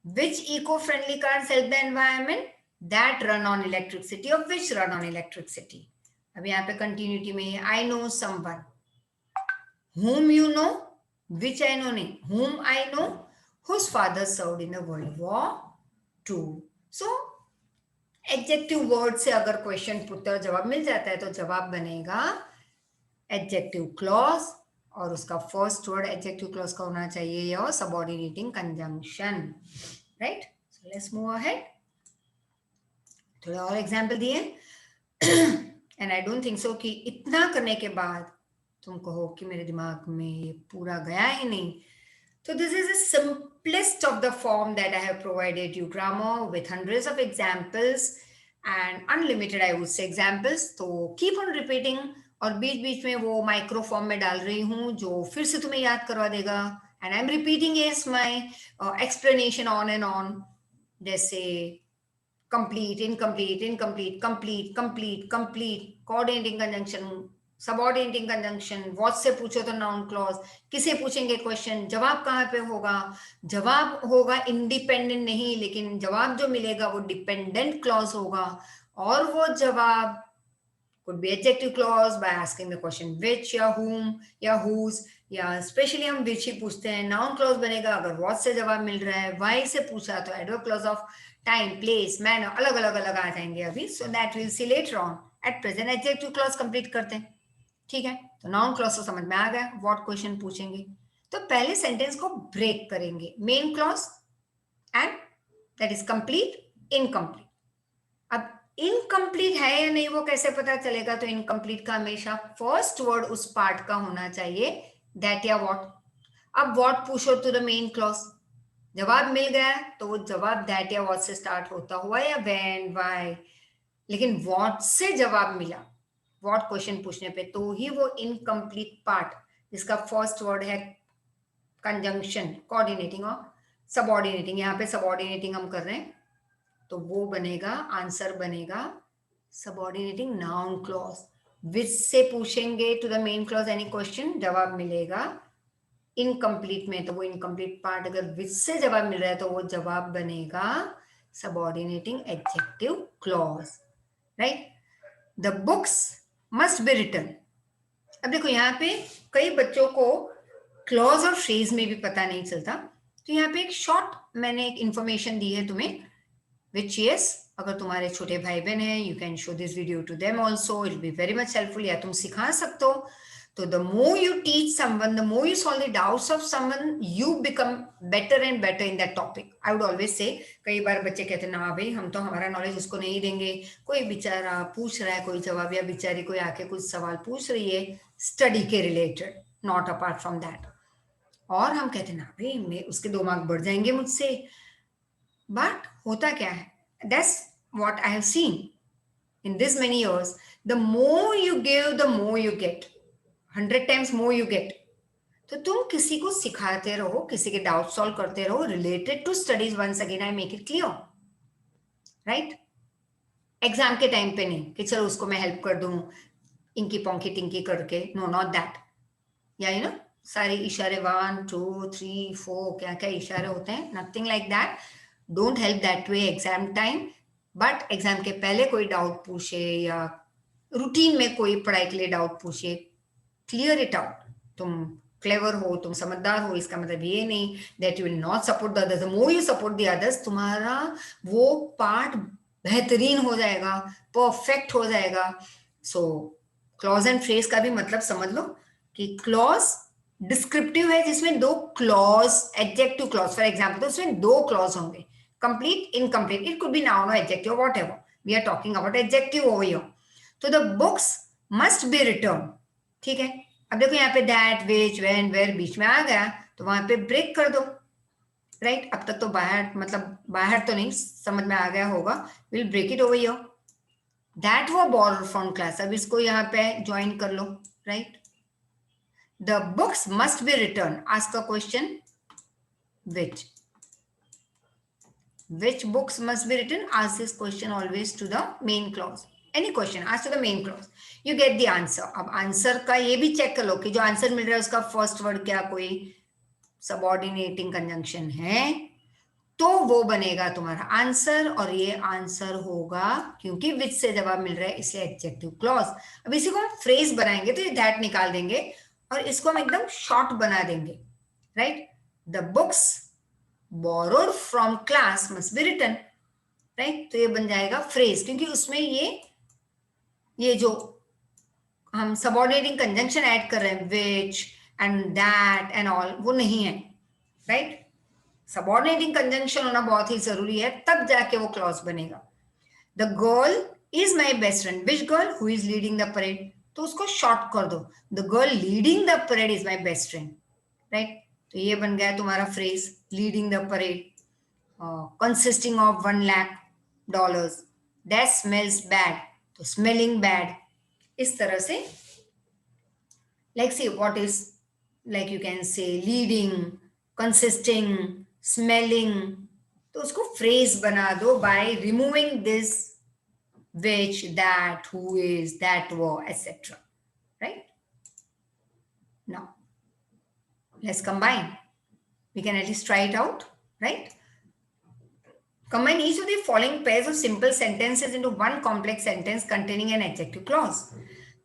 Which eco-friendly cars help the environment? That run on electricity or which run on electricity. अब यहाँ पे continuity में है. I know someone. Whom you know? Which I know नहीं. Whom I know? Whose father served in the World War II. So adjective word से अगर question पूछते और जवाब मिल जाता है तो जवाब बनेगा एडजेक्टिव क्लॉज और उसका फर्स्ट वर्ड एडजेक्टिव क्लॉज का होना चाहिए या subordinating conjunction. Right? So let's move ahead. थोड़ा और एग्जांपल दिए and I don't think so कि इतना करने के बाद तुम कहो कि मेरे दिमाग में ये पूरा गया ही नहीं. So this is the simplest of the form that I have provided you. Grammar with hundreds of examples and unlimited, I would say, examples. So keep on repeating और बीच बीच में वो माइक्रो फॉर्म में डाल रही हूँ जो फिर से तुम्हें याद करवा देगा. And I'm repeating yes my explanation on and on. जैसे complete, incomplete, incomplete, complete, complete, complete, coordinating conjunction, subordinating conjunction. What से पूछो तो नाउन क्लॉज. किसे पूछेंगे क्वेश्चन? जवाब कहाँ पे होगा? जवाब होगा इंडिपेंडेंट नहीं, लेकिन जवाब जो मिलेगा वो डिपेंडेंट क्लॉज होगा और वो जवाब could be adjective clause by asking the question which या whom या whose या स्पेशली हम which ही पूछते हैं. नाउन क्लॉज बनेगा अगर what से जवाब मिल रहा है. why से पूछा तो adverb clause of time place manner अलग अलग अलग आ जाएंगे अभी. So that will see later on. At present adjective clause complete करते हैं. ठीक है, तो नाउन क्लॉज तो समझ में आ गया. व्हाट क्वेश्चन पूछेंगे तो पहले सेंटेंस को ब्रेक करेंगे. Main clause and that is complete incomplete. अब इनकम्प्लीट है या नहीं वो कैसे पता चलेगा. तो इनकम्प्लीट का हमेशा फर्स्ट वर्ड उस पार्ट का होना चाहिए दैट या व्हाट. अब व्हाट पूछो टू द मेन क्लॉज. जवाब मिल गया तो वो जवाब दैट या व्हाट से स्टार्ट होता हुआ या व्हेन व्हाई. लेकिन व्हाट से जवाब मिला व्हाट क्वेश्चन पूछने पे तो ही वो इनकम्प्लीट पार्ट जिसका फर्स्ट वर्ड है कंजंक्शन कोऑर्डिनेटिंग और सबऑर्डिनेटिंग. यहाँ पे सबऑर्डिनेटिंग हम कर रहे हैं तो वो बनेगा आंसर बनेगा सबऑर्डिनेटिंग नाउन क्लॉज. विच से पूछेंगे to the main clause any question जवाब मिलेगा. इनकम्प्लीट में तो वो इनकम्प्लीट पार्ट अगर विच से जवाब मिल रहा है तो वो जवाब बनेगा subordinating adjective clause. Right. The books must be written. अब देखो यहाँ पे कई बच्चों को क्लॉज और फ्रेज में भी पता नहीं चलता. तो यहाँ पे एक शॉर्ट मैंने एक इंफॉर्मेशन दी है तुम्हें which yes अगर तुम्हारे छोटे भाई बहन हैं you can show this video to them also, it will be very much helpful. या तुम सिखा सकते हो. तो the more you teach someone, the more you solve the doubts of someone, you become better and better in that topic. I would always say कई बार बच्चे कहते हैं ना भाई हम तो हमारा नॉलेज उसको नहीं देंगे. कोई बेचारा पूछ रहा है कोई जवाब या बेचारी कोई आके कुछ सवाल पूछ रही है स्टडी के related not apart from that. और हम कहते हैं ना भाई मैं उसके 2 मार्क बढ़ जाएंगे मुझसे. बट होता क्या है that's what I have seen in this many years. The more you give the more you get. 100 times more you get. तो तुम किसी को सिखाते रहो किसी के डाउट सॉल्व करते रहो related to studies. Once again I make it clear. Right. Exam के टाइम पे नहीं कि चलो उसको मैं हेल्प कर दूं इंकी पोंकी टिंकी करके. No not that. या यू नो सारे इशारे 1 2 3 4 क्या क्या इशारे होते हैं. Nothing like that. Don't help that way exam time. But exam के पहले कोई डाउट पूछे या रूटीन में कोई पढ़ाई के लिए डाउट पूछे क्लियर इट आउट. तुम क्लेवर हो तुम समझदार हो इसका मतलब ये नहीं that you will not support the others. The more you support the others तुम्हारा वो पार्ट बेहतरीन हो जाएगा परफेक्ट हो जाएगा. सो क्लॉज एंड फ्रेज का भी मतलब समझ लो कि क्लॉज डिस्क्रिप्टिव है जिसमें 2 clause adjective clause for example तो उसमें 2 क्लॉज होंगे complete incomplete. It could be noun or adjective or whatever. We are talking about adjective over here. So the books must be returned. ठीक है. अब देखो यहाँ पे that, which, when, where बीच में आ गया तो वहां पे ब्रेक कर दो. राइट. अब तक तो बाहर मतलब बाहर तो नहीं समझ में आ गया होगा. We'll break it over here. That were borrowed from class. अब इसको यहाँ पे ज्वाइन कर लो. Right. The books must be returned. Ask a question. Which? Which books must be written? Ask this question always to the main clause. Any question, ask to the main clause. You get the answer. अब answer का ये भी check कर लो कि जो answer मिल रहा है उसका फर्स्ट वर्ड क्या कोई सबऑर्डिनेटिंग कंजंक्शन है तो वो बनेगा तुम्हारा आंसर. और ये आंसर होगा क्योंकि विच से जवाब मिल रहा है इसलिए एडजेक्टिव क्लॉज. अब इसी को हम फ्रेज बनाएंगे तो ये दैट निकाल देंगे और इसको हम एकदम शॉर्ट बना देंगे. Right. The books borrowed from class must be written. Right. तो ये बन जाएगा फ्रेज क्योंकि उसमें ये जो हम सबऑर्डिनेटिंग कंजंक्शन ऐड कर रहे हैं which and that and all वो नहीं है. राइट. सबऑर्डिनेटिंग कंजंक्शन होना बहुत ही जरूरी है तब जाके वो क्लॉज बनेगा. The girl is my best friend. Which girl? Who is leading the parade. तो उसको शॉर्ट कर दो. The girl leading the parade is my best friend. Right. तो ये बन गया तुम्हारा phrase leading the parade. Consisting of $1,00,000. That smells bad. तो स्मेलिंग बैड. इस तरह से like see what is like you can say leading consisting smelling. तो उसको फ्रेज बना दो by removing this which, that, who is, that were, etc. Right? Now, let's combine. We can at least try it out, right? Combine each of the following pairs of simple sentences into one complex sentence containing an adjective clause.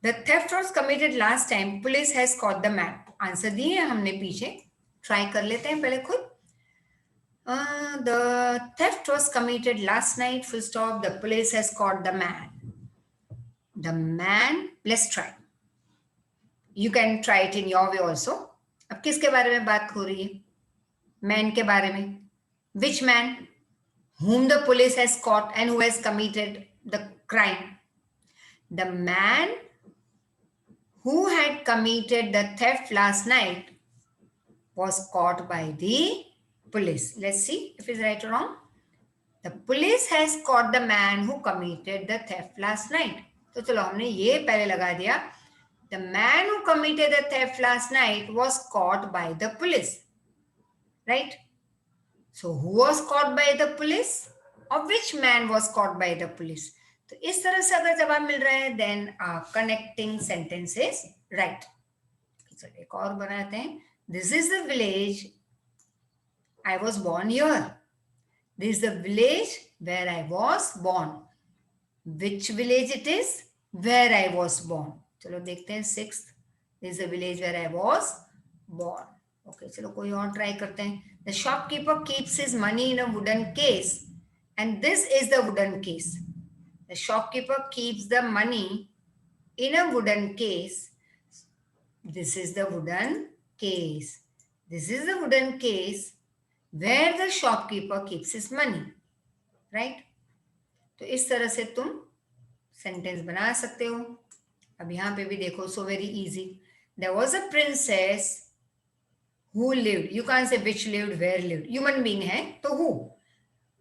The theft was committed last time. Police has caught the man. Answer दिए हमने पीछे. Try कर लेते हैं पहले खुद. The theft was committed last night. Full stop. The police has caught the man. The man. Let's try. You can try it in your way also. अब किसके बारे में बात हो रही है? Man के बारे में. Which man? Whom the police has caught and who has committed the crime. The man who had committed the theft last night was caught by the police. Let's see if it's right or wrong. The police has caught the man who committed the theft last night. तो चलो हमने ये पहले लगा दिया. The man who committed the theft last night was caught by the police. Right? So who was caught by the police? Or which man was caught by the police? तो इस तरह से अगर जवाब मिल रहा है, then connecting sentence is right. चलो एक और बनाते हैं. This is the village I was born here. This is the village where I was born. Which village it is? Where I was born. चलो देखते हैं 6th. This is the village where I was born. Okay, चलो कोई और try करते हैं. The shopkeeper keeps his money in a wooden case. And this is the wooden case. The shopkeeper keeps the money in a wooden case. This is the wooden case. This is the wooden case where the shopkeeper keeps his money. Right? तो इस तरह से तुम sentence बना सकते हो. अब यहाँ पे भी देखो, so very easy. There was a princess who lived. You can't say which lived, where lived. Human being है तो who.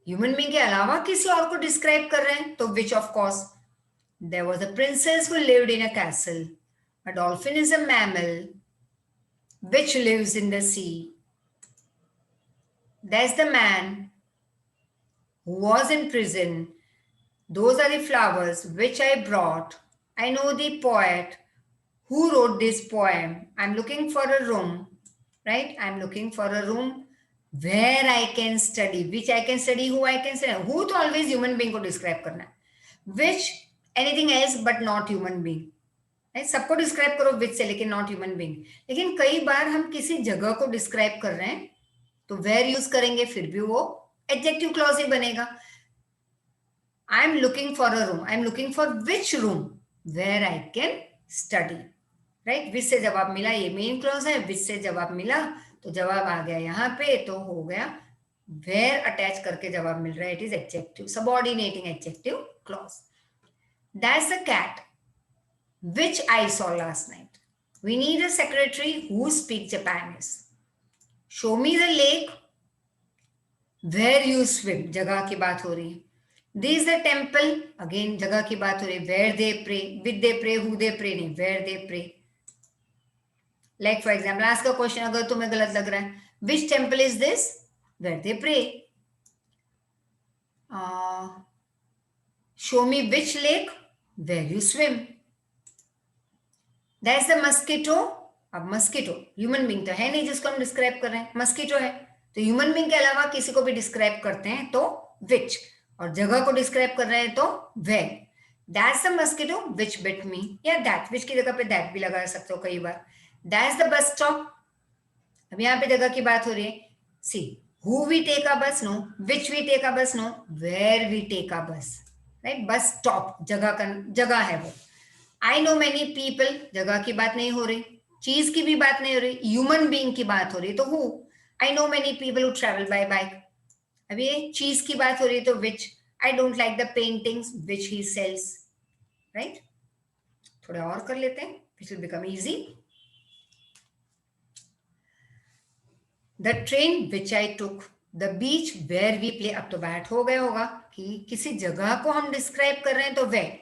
Human being के अलावा किसी और को डिस्क्राइब कर रहे हैं तो which, of course. There was a princess who lived in a castle. A dolphin is a mammal which lives in the sea. There's the man who was in prison. Those are the flowers which I brought. I know the poet who wrote this poem. I'm looking for a room, right? I'm looking for a room where I can study. Which I can study, who I can study. Who तो always human being को describe करना है. Which anything else but not human being. right? सबको describe करो विच से, लेकिन not human being. लेकिन कई बार हम किसी जगह को डिस्क्राइब कर रहे हैं तो वेयर यूज करेंगे, फिर भी वो एडजेक्टिव क्लॉज ही बनेगा. I am looking for a room. I am looking for which room where I can study. Right? Which से जवाब मिला, ये मेन क्लॉज है. विच से जवाब मिला तो जवाब आ गया यहाँ पे, तो हो गया वेयर अटैच करके जवाब मिल रहा है. It is adjective, subordinating adjective clause. That's the cat which I saw last night. We need a secretary who speaks Japanese. Show me the lake where you swim. जगह की बात हो रही है. This is the temple. Again जगह की बात हो रही है. Where they pray, with they pray, who they pray नहीं, where they pray. Like for example, ask a question अगर तुम्हें गलत लग रहा है. Which temple is this? Where they pray. Show me which lake where you swim. That's the mosquito. अब mosquito human being तो है नहीं जिसको हम डिस्क्राइब कर रहे हैं. मस्कीटो है तो ह्यूमन बीइंग के अलावा किसी को भी डिस्क्राइब करते हैं तो विच, और जगह को डिस्क्राइब कर रहे हैं तो where. That's the mosquito which bit me, या दैट, विच की जगह पे दैट भी लगा सकते हो कई बार. That's the bus stop. अब यहाँ पे जगह की बात हो रही है. See, who we take a bus no, which we take a bus no, where we take a bus. Right? Bus stop जगह का जगह है वो. आई नो मैनी पीपल, जगह की बात नहीं हो रही, चीज की भी बात नहीं हो रही, ह्यूमन बीइंग की बात हो रही, तो who. I know many people who travel by bike. अब ये चीज की बात हो रही है तो which. I don't like the paintings which he sells. Right? थोड़ा और कर लेते हैं, which will become easy. The train which I took, the beach where we play. अब तो बैट हो गया होगा कि किसी जगह को हम डिस्क्राइब कर रहे हैं तो वेयर.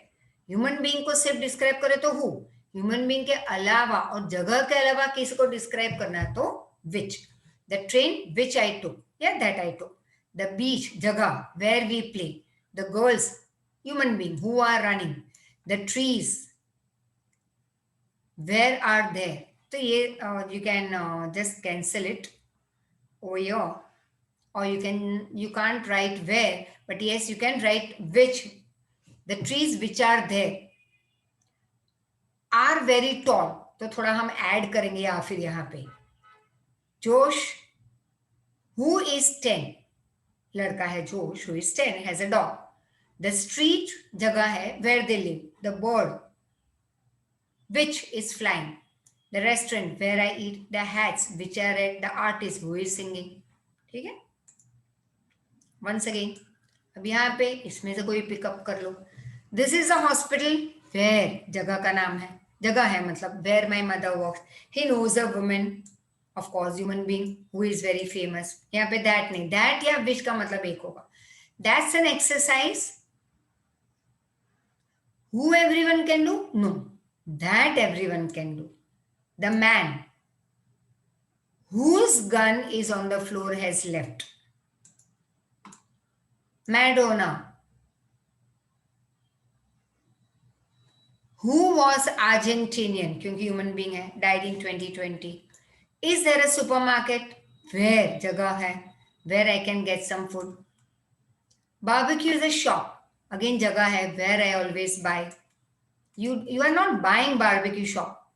ह्यूमन बीइंग को सिर्फ डिस्क्राइब करे तो हु. ह्यूमन बीइंग के अलावा और जगह के अलावा किसी को डिस्क्राइब करना है तो विच. द ट्रेन विच आई टुक या that I took. The beach जगह where we play. The girls human being who are running. The trees where are there. तो ये you can just cancel it over here. or you can't write where, but yes, you can write which. The trees which are there are very tall. तो थोड़ा हम add करेंगे या फिर यहाँ पे जोश who is 10, लड़का है जोश who is 10 has a dog. The street जगह है where they live. The bird which is flying. The restaurant where I eat. The hats which are at. The artist who is singing. ठीक है. Once again, अब यहाँ पे इसमें से कोई पिकअप कर लो. This is a hospital where जगह का नाम है. जगह है मतलब where my mother works. He knows a woman, of course human being who is very famous. यहाँ पे that नहीं, that या which का मतलब एक होगा. That's an exercise. Who everyone can do? No, that everyone can do. The man whose gun is on the floor has left. Madonna, who was Argentinian, क्योंकि human being है, died in 2020. Is there a supermarket? Where जगह है, where I can get some food. Barbecue is a shop. Again जगह है, where I always buy. You are not buying barbecue shop.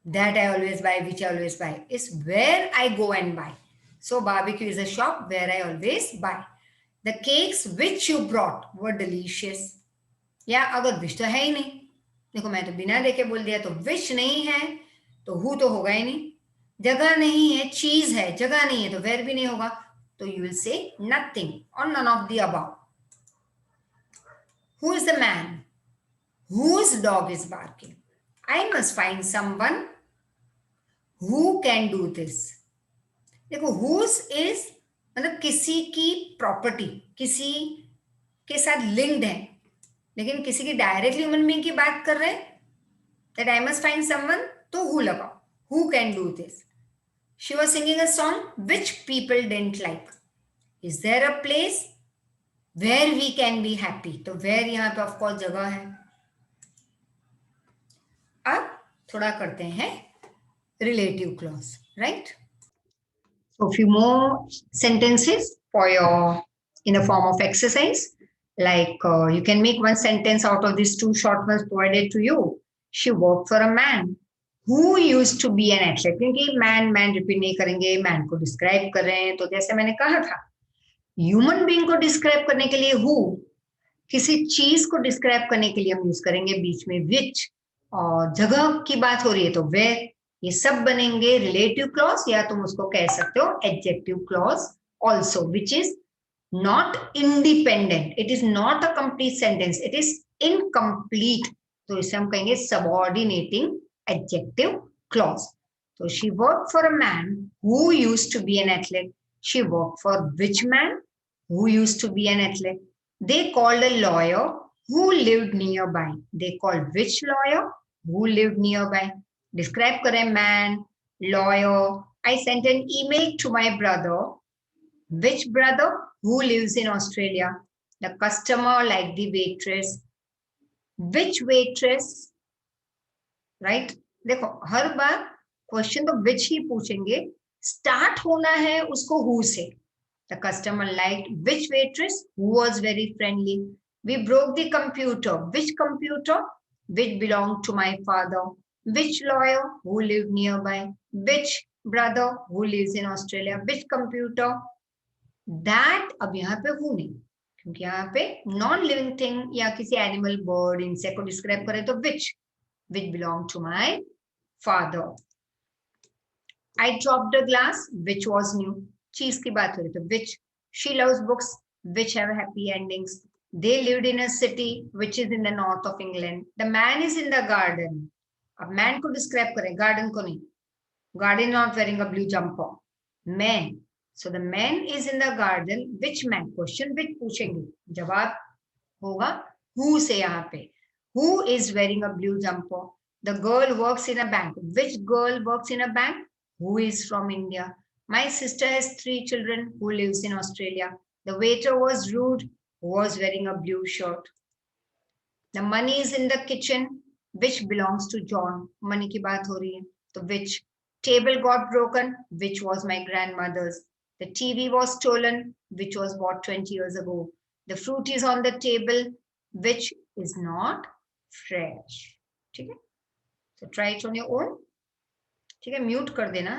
That I always buy, which I always buy. Is where I go and buy. So barbecue is a shop where I always buy. The cakes which you brought were delicious. या अगर wish तो है ही नहीं, देखो मैं तो बिना देखे बोल दिया, तो विश नहीं है तो हु तो होगा ही नहीं. जगह नहीं है, चीज है, जगह नहीं है तो वेयर भी नहीं होगा. तो यू विल से नथिंग और none of the above. Who is the man whose dog is barking? I must find someone who can do this. देखो whose is मतलब किसी की प्रॉपर्टी, किसी के साथ लिंक्ड है, लेकिन किसी की डायरेक्टली ह्यूमन बीइंग की बात कर रहे हैं. That I must find someone, तो हु लगाओ. Who can do this. She was singing a song which people didn't like. Is there a place where we can be happy. तो where यहां पे ऑफ कोर्स जगह है. अब थोड़ा करते हैं relative clause, right. So a few more sentences for your in the form of exercise. Like you can make one sentence out of these two short ones provided to you. She worked for a man who used to be an athlete. क्योंकि man repeat नहीं करेंगे, man को describe कर रहे हैं. तो जैसे मैंने कहा था, human being को describe करने के लिए who, किसी चीज को describe करने के लिए हम यूज करेंगे बीच में which, और जगह की बात हो रही है तो where. ये सब बनेंगे रिलेटिव क्लॉज, या तुम उसको कह सकते हो adjective clause also, which is not independent. It is not a complete sentence, it is incomplete. तो इसे हम कहेंगे सबऑर्डिनेटिंग एडजेक्टिव क्लॉज. तो she work for a man who used to be an athlete. She work for which man who used to be an athlete. They called a lawyer who lived nearby. They called which lawyer who lived nearby. Describe करें man, lawyer. I sent an email to my brother. Which brother? Who lives in Australia. The customer liked the waitress. Which waitress? Right? देखो हर बार question तो which ही पूछेंगे, start होना है उसको who से. The customer liked which waitress? Who was very friendly. We broke the computer. Which computer? Which belonged to my father. Which lawyer? Who lived nearby. Which brother? Who lives in Australia. Which computer? That अब यहाँ पे who नहीं, क्योंकि यहाँ पे non living thing या किसी animal, bird, insect को डिस्क्राइब करे तो which belong to my father. I dropped a glass which was new. चीज की बात हो रही तो which. She loves books which have happy endings. They lived in a city which is in the north of England. The man is in the garden. अब man को describe करें, garden को नहीं. Garden not wearing a blue jumper. Man, so the man is in the garden. Which man, question which पूछेंगे, जवाब होगा who से. यहाँ पे who is wearing a blue jumper. The girl works in a bank. Which girl works in a bank. Who is from India. My sister has 3 children who lives in Australia. The waiter was rude, who was wearing a blue shirt. The money is in the kitchen. Which belongs to John. Money की बात हो रही है तो which. Table got broken. Which was my grandmother's. The TV was stolen, which was bought 20 years ago. The fruit is on the table, which is not fresh. ठीक है? So try it on your own. ठीक है? Mute कर देना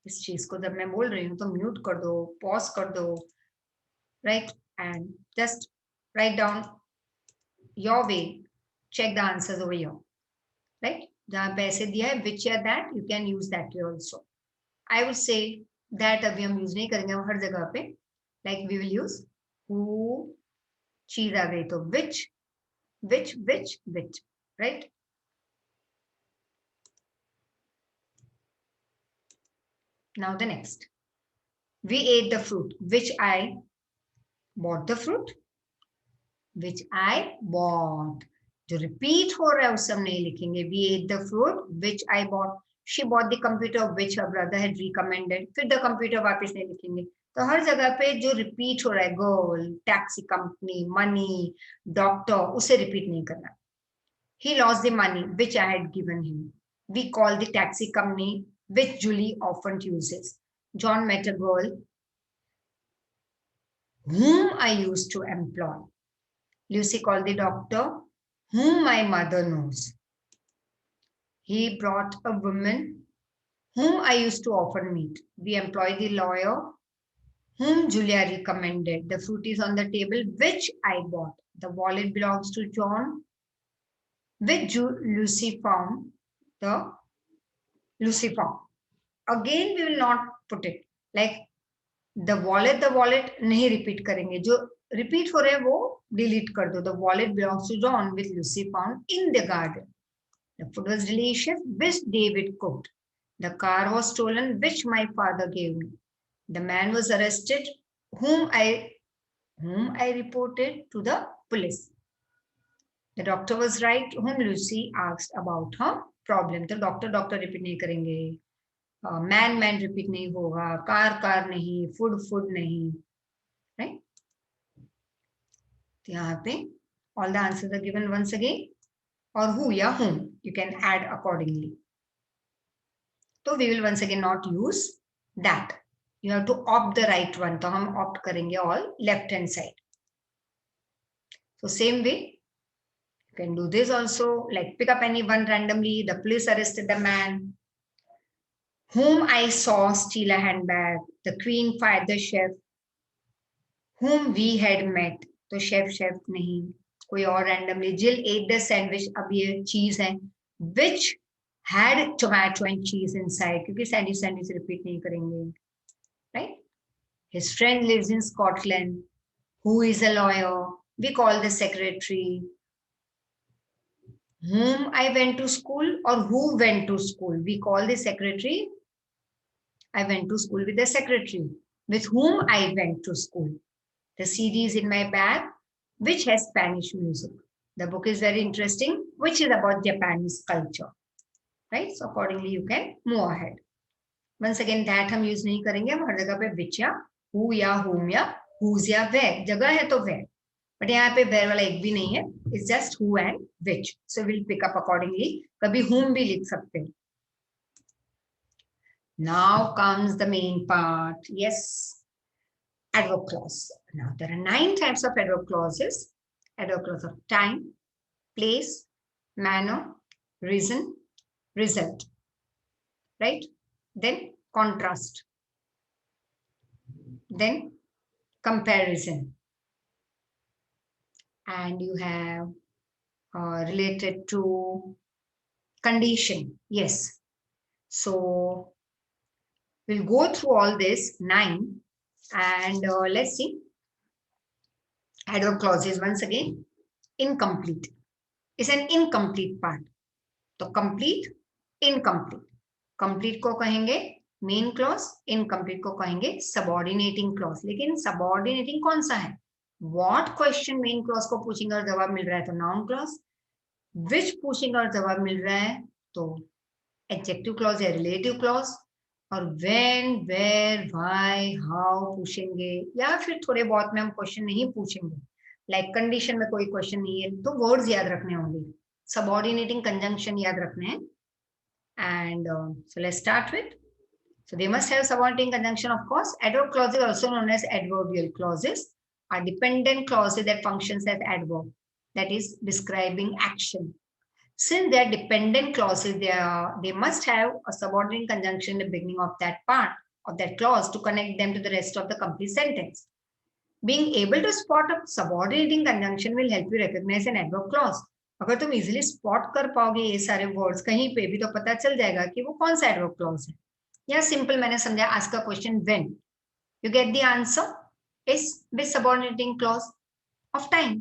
इस चीज को, जब मैं बोल रही हूँ तो म्यूट कर दो, पॉज कर दो, right? And just write down your way. Check the answers over here, right? जहाँ पे ऐसे दिया है which या that, you can use that way also. I would say that अभी हम यूज नहीं करेंगे, हम हर जगह पे like we will use who, चीज आ गई तो which, right? Now the next, we ate the fruit, which I bought the fruit, which I bought. जो repeat हो रहा है उस सब नहीं लिखेंगे. We ate the fruit, which I bought. She bought the computer, which her brother had recommended. फिर the computer वापस नहीं लिखेंगे. तो हर जगह पे जो रिपीट हो रहा है, girl, taxi company, money, doctor, उसे रिपीट नहीं करना. He lost the money which I had given him. We call the taxi company, which Julie often uses. John met a girl whom I used to employ. Lucy called the doctor, whom my mother knows. He brought a woman whom I used to often meet. We employ the lawyer whom Julia recommended. The fruit is on the table, which I bought. The wallet belongs to John, which Lucy found. Again, we will not put it like the wallet नहीं repeat करेंगे. जो repeat हो रहे हैं वो delete कर दो. The wallet belongs to John, which Lucy found in the garden. The food was delicious, which David cooked. The car was stolen, which my father gave me. The man was arrested, whom I reported to the police. The doctor was right, whom Lucy asked about her problem. तो doctor repeat नहीं करेंगे, man repeat नहीं होगा, car नहीं, food नहीं, right? तो यहाँ पे all the answers are given once again, or who या whom you can add accordingly. So we will once again not use that. You have to opt the right one. तो हम opt करेंगे all left hand side. So same way, you can do this also. Like pick up any one randomly. The police arrested the man whom I saw steal a handbag. The queen fired the chef whom we had met. तो chef नहीं, कोई और randomly. Jill ate the sandwich. अब ये cheese है. Which had tomato and cheese inside. क्योंकि sandwich repeat नहीं करेंगे. Right? His friend lives in Scotland. Who is a lawyer? We call the secretary. Whom I went to school or who went to school? We call the secretary. I went to school with the secretary. With whom I went to school. The CD is in my bag, which has Spanish music. The book is very interesting, which is about Japanese culture. Right? So accordingly, you can move ahead. Once again, that हम use नहीं करेंगे. हम हर जगह पे which या who या whom या whose या where. जगह है तो where. But यहाँ पे where वाला एक भी नहीं है. It's just who and which. So we'll pick up accordingly. कभी whom भी लिख सकते हैं. Now comes the main part. Yes. Adverb clause. Now there are 9 types of adverb clauses. Adverb clause of time, place, manner, reason, result. Right? Then contrast. Then comparison. And you have related to condition. Yes. So we'll go through all this 9 and let's see. Adverb clauses once again. Incomplete. It's an incomplete part. So complete, incomplete. Complete को कहेंगे main clause, incomplete को कहेंगे subordinating clause. लेकिन subordinating कौन सा है? What question main clause को पूछेंगे और जवाब मिल रहा है तो noun clause. Which पूछेंगे और जवाब मिल रहा है तो adjective clause या relative clause. और when, where, why, how पूछेंगे या फिर थोड़े बहुत में हम क्वेश्चन नहीं पूछेंगे. Like condition में कोई क्वेश्चन नहीं है तो वर्ड्स याद रखने होंगे. Subordinating conjunction याद रखने हैं. And so let's start with So they must have subordinating conjunction, of course. Adverb clauses, also known as adverbial clauses, are dependent clauses that functions as adverb, that is describing action. Since they are dependent clauses, they must have a subordinate conjunction in the beginning of that part of that clause to connect them to the rest of the complete sentence. Being able to spot a subordinating conjunction will help you recognize an adverb clause. अगर तुम easily spot कर पाओगे ये सारे words कहीं पे भी, तो पता चल जाएगा कि वो कौन सा एडवर्ब क्लॉज है. या सिंपल मैंने समझा, ask a question when, you get the answer is with subordinating clause of time.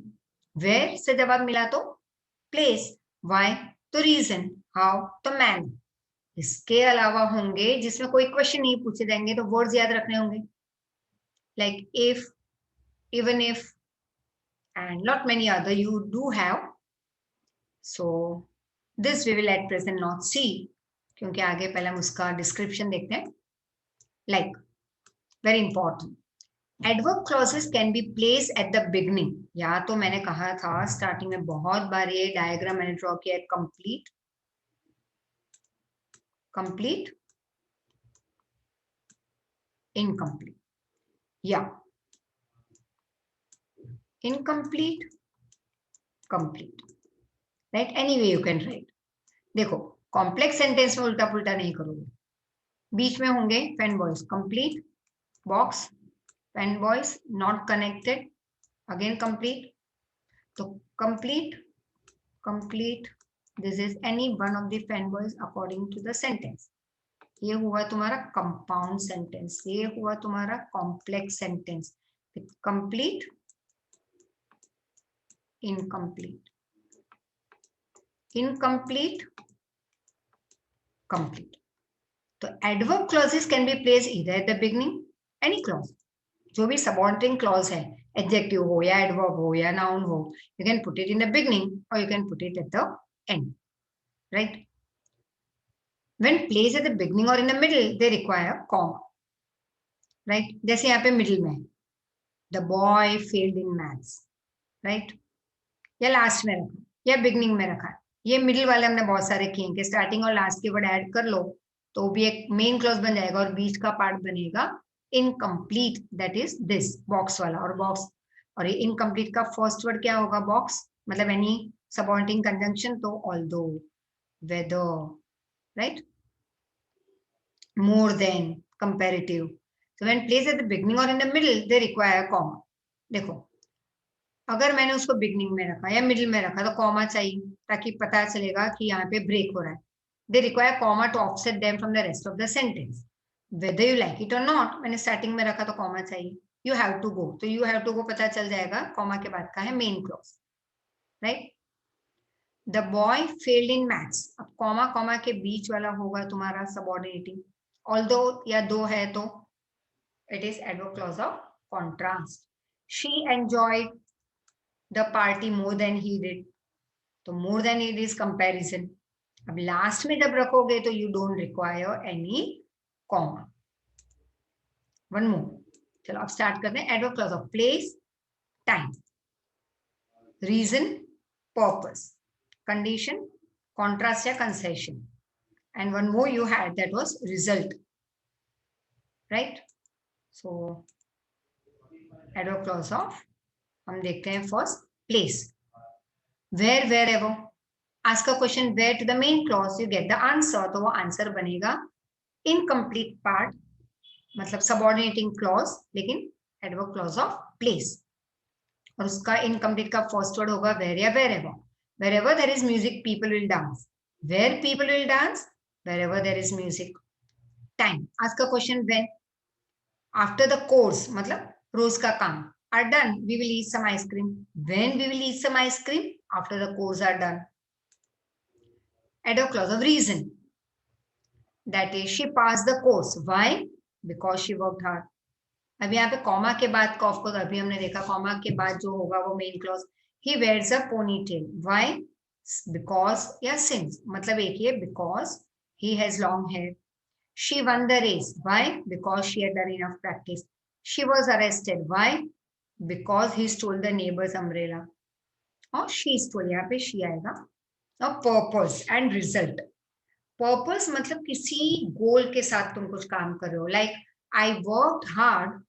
Where से जवाब मिला तो प्लेस, व्हाई तो रीजन, हाउ तो मैन. इसके अलावा होंगे जिसमें कोई क्वेश्चन नहीं पूछे जाएंगे तो वर्ड्स याद रखने होंगे, like if, even if, and lot many other you do have. So this we will at present not see, क्योंकि आगे पहले हम उसका डिस्क्रिप्शन देखते हैं. Like, very important, adverb clauses can be placed at the beginning. या तो मैंने कहा था स्टार्टिंग में बहुत बार, ये डायग्राम मैंने ड्रॉ किया है, कंप्लीट, कंप्लीट, इनकम्प्लीट, या incomplete, complete, right? Any way you can write. देखो कॉम्प्लेक्स सेंटेंस में उल्टा पुल्टा नहीं करोगे. बीच में होंगे FANBOYS, complete, box, FANBOYS, not connected, again complete. तो complete, complete, this is any one of the FANBOYS according to the sentence. ये हुआ तुम्हारा कंपाउंड सेंटेंस, ये हुआ तुम्हारा complex sentence. Complete, incomplete, incomplete, complete. तो adverb clauses can be placed either at the beginning, any clause, जो भी subordinating clause है, adjective हो या adverb हो या noun हो, you can put it in the beginning or you can put it at the end, right? When placed at the beginning or in the middle, they require comma, right? जैसे यहाँ पे middle में, the boy failed in maths, right? या last में रखा या beginning में रखा. ये मिडिल वाले हमने बहुत सारे किए कि स्टार्टिंग और लास्ट के वर्ड ऐड कर लो तो भी एक मेन क्लॉज बन जाएगा और बीच का पार्ट बनेगा incomplete, that is this box वाला. और बॉक्स और ये इनकम्प्लीट का फर्स्ट वर्ड क्या होगा? बॉक्स. मतलब एनी सबऑर्डिनेटिंग कंजंक्शन, तो although, whether, right, more than, comparative. So when placed at the beginning or in the middle they require comma. देखो अगर मैंने उसको बिगनिंग में रखा या मिडिल में रखा तो कॉमा चाहिए ताकि पता चलेगा कि यहाँ पे ब्रेक हो रहा है. दे require comma two offset them from the rest of the sentence, weather you like it or not. मैंने स्टार्टिंग में रखा तो कॉमा चाहिए. यू हैव टू गो, तो यू हैव टू गो पता चल जाएगा कॉमा के बाद का है main clause, right. The boy failed in maths, अब कॉमा कॉमा के बीच वाला होगा तुम्हारा सबऑर्डिनेटिंग, ऑल्दो या दो है तो it is adverb clause of contrast. She enjoyed the party more than he did, तो more than he did is comparison. अब लास्ट में जब रखोगे तो you don't require any comma. One more. चलो अब स्टार्ट करते हैं. Adverb clause of place, time, reason, purpose, condition, contrast या concession, and one more you had, that was result, right? So adverb clause of, हम देखते हैं first place. Where, wherever. Ask a question where to the main clause, you get the answer, तो वो answer बनेगा incomplete part, मतलब subordinating clause लेकिन adverb clause of place. और उसका इनकम्प्लीट का फर्स्ट वर्ड होगा वेयर या wherever. Wherever there is music people will dance, where people will dance, wherever there is music. Time. Ask a question when, after the course मतलब रोज का काम are done, we will eat some ice cream. When we will eat some ice cream? After the course are done. Adverb clause of reason, that is she passed the course. Why? Because she worked hard. अब यहाँ पे comma के बाद का, of course अभी हमने देखा comma के बाद जो होगा वो main clause. he wears a ponytail. Why? Because या since, मतलब एक ही है, because he has long hair. she won the race. Why? Because she had done enough practice. she was arrested. Why? Because he stole the neighbor's umbrella. और she stole, यहाँ पे she आएगा. Now purpose and result. Purpose मतलब किसी गोल के साथ तुम कुछ काम कर रहे हो, like I work hard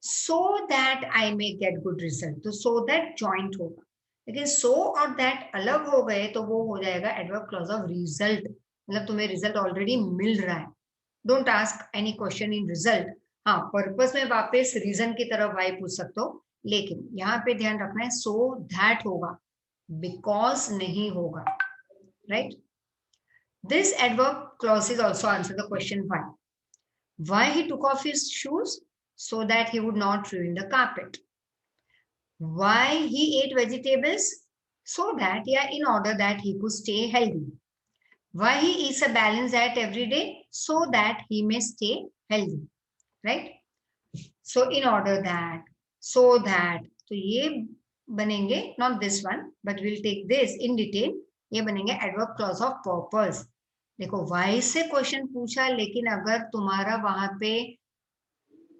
so that I may get good result, तो सो दैट जॉइंट होगा। लेकिन सो और दैट अलग हो गए तो वो हो जाएगा एडवर्ब क्लॉज ऑफ रिजल्ट, मतलब तुम्हें रिजल्ट ऑलरेडी मिल रहा है। Don't ask any question in result. हाँ, पर्पस में वापस रीजन की तरफ वाई पूछ सकते हो, लेकिन यहाँ पे ध्यान रखना है सो दैट होगा, बिकॉज नहीं होगा, right. This adverb clauses also answer the question why. Why he took off his shoes? So that he would not ruin the carpet. Why he ate vegetables? So that, yeah, in order that he could stay healthy. Why he eats a balanced diet every day? So that he may stay healthy. Right? So in order that, so that, तो ये बनेंगे not this one, but we'll take this in detail. ये बनेंगे adverb clause of purpose. देखो why से question पूछा, लेकिन अगर तुम्हारा वहां पे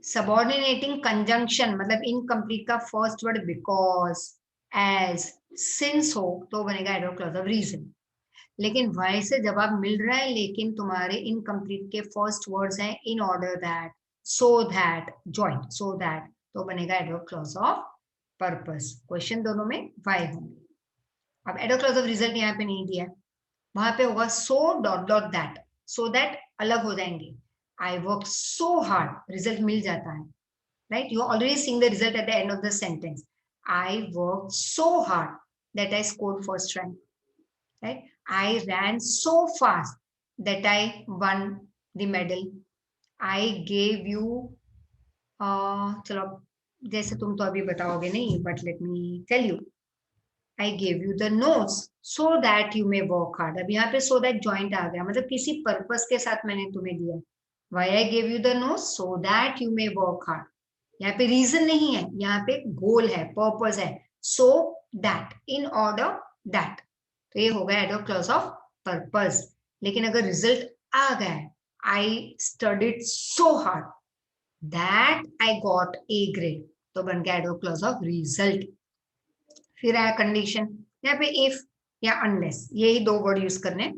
सबऑर्डिनेटिंग कंजंक्शन मतलब इनकम्प्लीट का first word because, as, since हो तो बनेगा एडवर्ब क्लॉज ऑफ रीजन। लेकिन वाई से जवाब मिल रहा है, लेकिन तुम्हारे इनकम्प्लीट के फर्स्ट वर्ड्स हैं in order that, so that, joint, so that, तो बनेगा adverb clause of purpose. Question दोनों में वाई होंगे। अब एडवर्ब क्लॉज ऑफ रिजल्ट यहाँ पे नहीं दिया, वहां पे होगा so dot dot that, so that अलग हो जाएंगे। I work so hard, result मिल जाता है, right? You're already seeing the result at the end of the sentence. I worked so hard that I scored first rank, right? I ran so fast that I won the medal. I gave you, चलो जैसे तुम तो अभी बताओगे नहीं, but let me tell you. I gave you the notes so that you may work hard. अब यहाँ पे so that joint आ गया, मतलब किसी पर्पस के साथ मैंने तुम्हें दिया। Why I gave you the notes? So that you may work hard. यहाँ पे रीजन नहीं है, यहाँ पे गोल है, पर्पस है, so that, in order that, तो ये हो गया एडवर्ब क्लॉज ऑफ पर्पस। लेकिन अगर रिजल्ट आ गया, I studied so hard that I got A grade, तो बन गया एडवर्ब क्लॉज ऑफ रिजल्ट। फिर आया कंडीशन, यहाँ पे इफ या अनलेस, यही दो वर्ड यूज करने।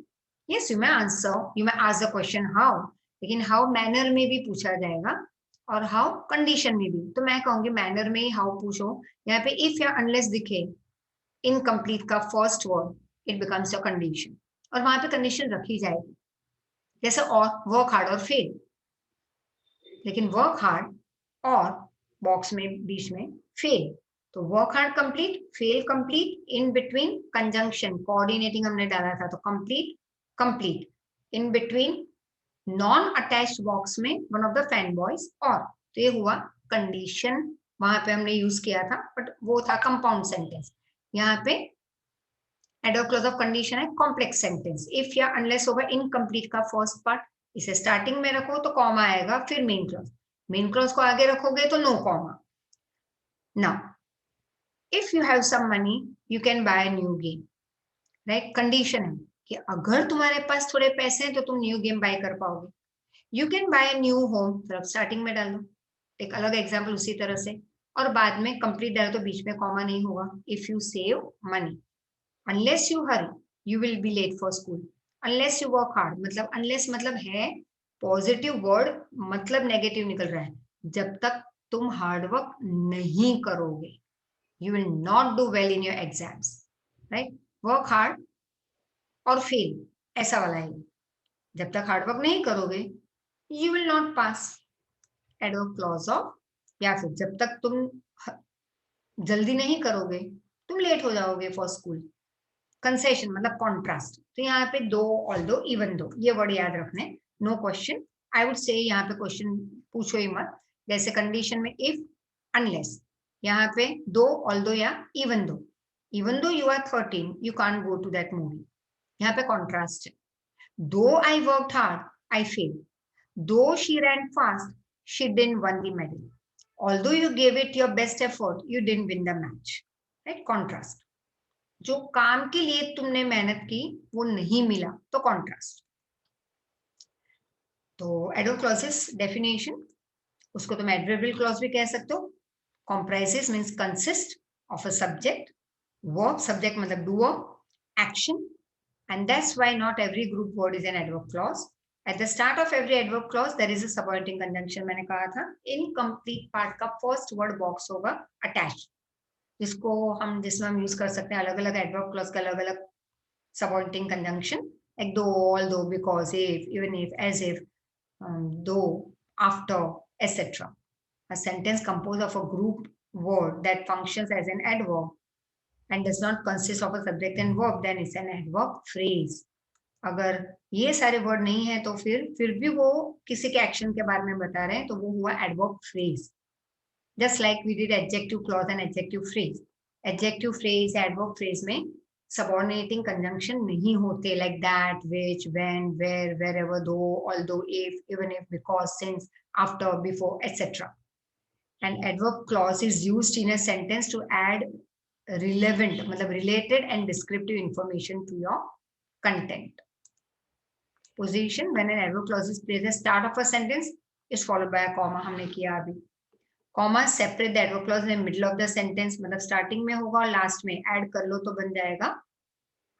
Yes, you may answer, you may ask the question how, लेकिन हाउ मैनर में भी पूछा जाएगा और हाउ कंडीशन में भी, तो मैं कहूंगी मैनर में ही हाउ पूछो। यहाँ पे इफ या अनलेस दिखे इनकम्प्लीट का first word, it becomes a condition, और वहां पे कंडीशन रखी जाएगी, जैसे और वर्क हार्ड और फेल। लेकिन वर्क हार्ड और बॉक्स में बीच में फेल, तो work hard complete, fail complete, in between conjunction, coordinating हमने डाला था तो complete, complete, in between non attached box में one of the fan boys, और तो ये हुआ कंडीशन, वहां पे हमने यूज किया था, बट वो था कंपाउंड सेंटेंस। यहाँ पे एडवर्ब क्लॉज ऑफ कंडीशन है कॉम्प्लेक्स सेंटेंस। इफ या अनलेस होगा इनकम्प्लीट का फर्स्ट पार्ट, इसे स्टार्टिंग में रखो तो कॉमा आएगा, फिर मेन क्लॉज, मेन क्लॉज को आगे रखोगे तो no comma. Now if you have some money you can buy a new game, right. Condition है कि अगर तुम्हारे पास थोड़े पैसे हैं तो तुम न्यू गेम बाय कर पाओगे। You can buy a new home, तो स्टार्टिंग में डाल दो एक अलग एग्जाम्पल उसी तरह से, और बाद में कंप्लीट डालो तो बीच में कॉमा नहीं होगा। If you save money, unless you hurry you will be late for school, unless you work hard, मतलब अनलेस मतलब है पॉजिटिव वर्ड, मतलब नेगेटिव निकल रहा है, जब तक तुम हार्डवर्क नहीं करोगे you will not do well in your exams, right? Work hard और फेल, ऐसा वाला है। जब तक हार्डवर्क नहीं करोगे you will not pass, adverb clause of, या फिर जब तक तुम जल्दी नहीं करोगे तुम लेट हो जाओगे फॉर स्कूल। कंसेशन मतलब कॉन्ट्रास्ट, तो यहाँ पे दो, ऑल्दो, इवन दो, ये वर्ड याद रखने। No question, I would say यहाँ पे क्वेश्चन पूछो ही मत, जैसे कंडीशन में इफ अनलेस, यहाँ पे दो, ऑल्दो या even though. Even though you are 13 you can't go to that movie, यहाँ पे कॉन्ट्रास्ट है। Though I worked hard I fail, though she ran fast she didn't won the medal, although you give it your best effort you didn't win the match, right. Contrast, जो काम के लिए तुमने मेहनत की वो नहीं मिला, तो कॉन्ट्रास्ट। तो एडवर्ब क्लॉजेस डेफिनेशन, उसको तुम एडवर्बियल क्लॉज भी कह सकते हो। comprises means consist of a subject, verb, subject मतलब doer, action, And that's why not every group word is an adverb clause. At the start of every adverb clause, there is a subordinating conjunction. मैंने कहा था incomplete part का first word box होगा attached, जिसमें हम use कर सकते हैं अलग अलग adverb clause का अलग अलग subordinating conjunction, like though, although, because, if, even if, as if, though, after, etc. A sentence composed of a grouped word that functions as an adverb and does not consist of a subject and verb, then it's an adverb phrase. अगर ये सारे word नहीं है तो फिर भी वो किसी के एक्शन के बारे में बता रहे हैं तो वो हुआ adverb phrase. Just like we did adjective clause and adjective phrase. Adjective phrase adverb phrase में सबऑर्डिनेटिंग कंजंक्शन नहीं होते, like that, which, when, where, wherever, though, although, if, even if, because, since, after, before, etcetera. And adverb clause is used in a sentence to add relevant, मतलब related and descriptive information to your content. Position when an adverb clause is placed at the start of a sentence is followed by a comma. हमने किया अभी. Comma separate the adverb clause in the middle of the sentence, मतलब starting में होगा और last में add कर लो तो बन जाएगा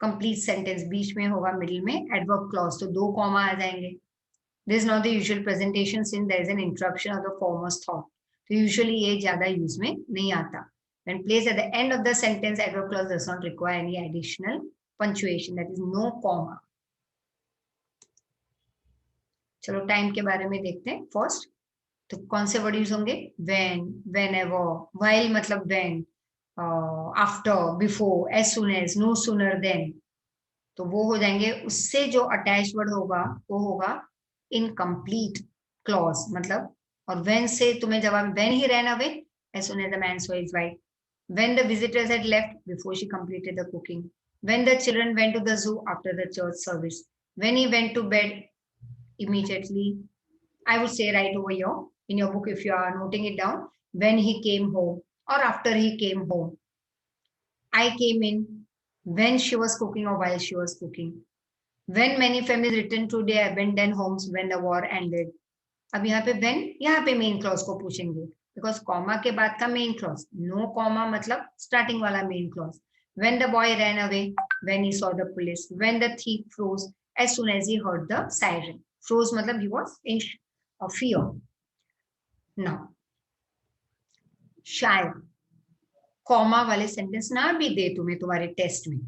complete sentence. बीच में होगा middle में adverb clause, तो 2 comma आ जाएंगे. This is not the usual presentation since there is an interruption of the former's thought. तो usually ये ज़्यादा use में नहीं आता. When placed at the end of the sentence, adverb clause does not require any additional punctuation, that is no comma. चलो time के बारे में देखते हैं. फर्स्ट तो कौन से वर्ड यूज होंगे? when, whenever, while मतलब when, after, before, as soon as, no sooner than. तो वो हो जाएंगे. उससे जो अटैच वर्ड होगा वो होगा इनकम्प्लीट क्लॉज, मतलब. और when से तुम्हें जवाब when he ran away as soon as the man saw his wife. When the visitors had left before she completed the cooking. When the children went to the zoo after the church service. When he went to bed immediately. I would say right over here in your book if you are noting it down. When he came home or after he came home. I came in when she was cooking or while she was cooking. When many families returned to their abandoned homes when the war ended. अब यहाँ पे when, यहाँ पे main clause को पूछेंगे because comma के बाद का मेन क्लॉज. नो कॉमा मतलब स्टार्टिंग वाला main clause. When the boy ran away, when he saw the police, when the thief froze as soon as he heard the siren. Froze मतलब he was in fear. Now, शायद comma वाले sentence ना भी दे तुम्हें तुम्हारे test में.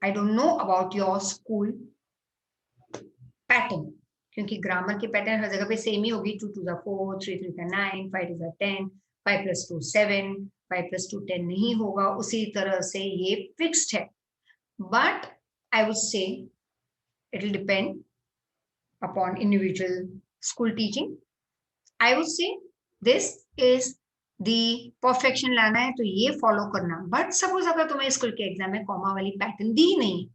I don't know about your school pattern, क्योंकि grammar की पैटर्न हर जगह पे सेम ही होगी. 2 2 4, 3 3 9, 5 2 10, 5 + 2 7, 5 + 2 10 नहीं होगा. उसी तरह से ये फिक्स्ड है. But I would say it will depend upon individual school teaching. I would say this is the perfection लाना है तो ये फॉलो करना. बट सपोज अगर तुम्हें स्कूल के एग्जाम में कॉमा वाली पैटर्न दी नहीं,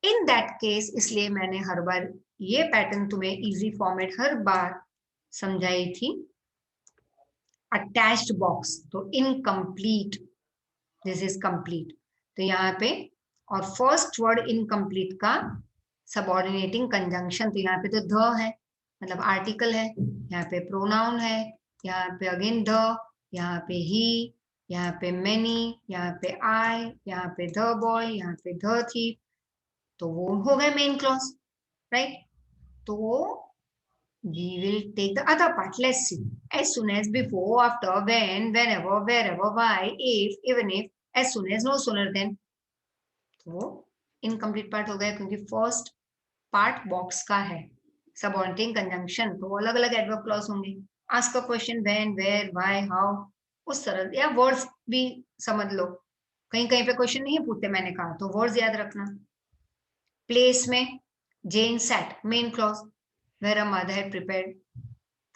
इन दैट केस, इसलिए मैंने हर बार ये पैटर्न तुम्हें इजी फॉर्मेट हर बार समझाई थी. अटैच्ड बॉक्स तो इनकम्प्लीट, दिस इज कंप्लीट. तो यहाँ पे और फर्स्ट वर्ड इनकम्प्लीट का सबऑर्डिनेटिंग कंजंक्शन, तो यहाँ पे तो द है मतलब आर्टिकल है, यहाँ पे प्रोनाउन है, यहाँ पे अगेन द, यहाँ पे ही, यहाँ पे मेनी, यहाँ पे आई, यहाँ पे द बॉय, यहाँ पे द थीफ. तो वो हो गए मेन क्लॉज, राइट. तो we will take the other part. Let's see. As soon as, before, after, when, whenever, wherever, why, if, even if, as soon as, no sooner than. तो incomplete part हो गया क्योंकि first part box का है. Subordinating conjunction तो अलग अलग adverb clause होंगे. Ask a question when, where, why, how, उस तरह. या वर्ड्स भी समझ लो, कहीं कहीं पे क्वेश्चन नहीं पूछते मैंने कहा, तो वर्ड्स याद रखना. प्लेस में Jane sat, main clause, where a mother had prepared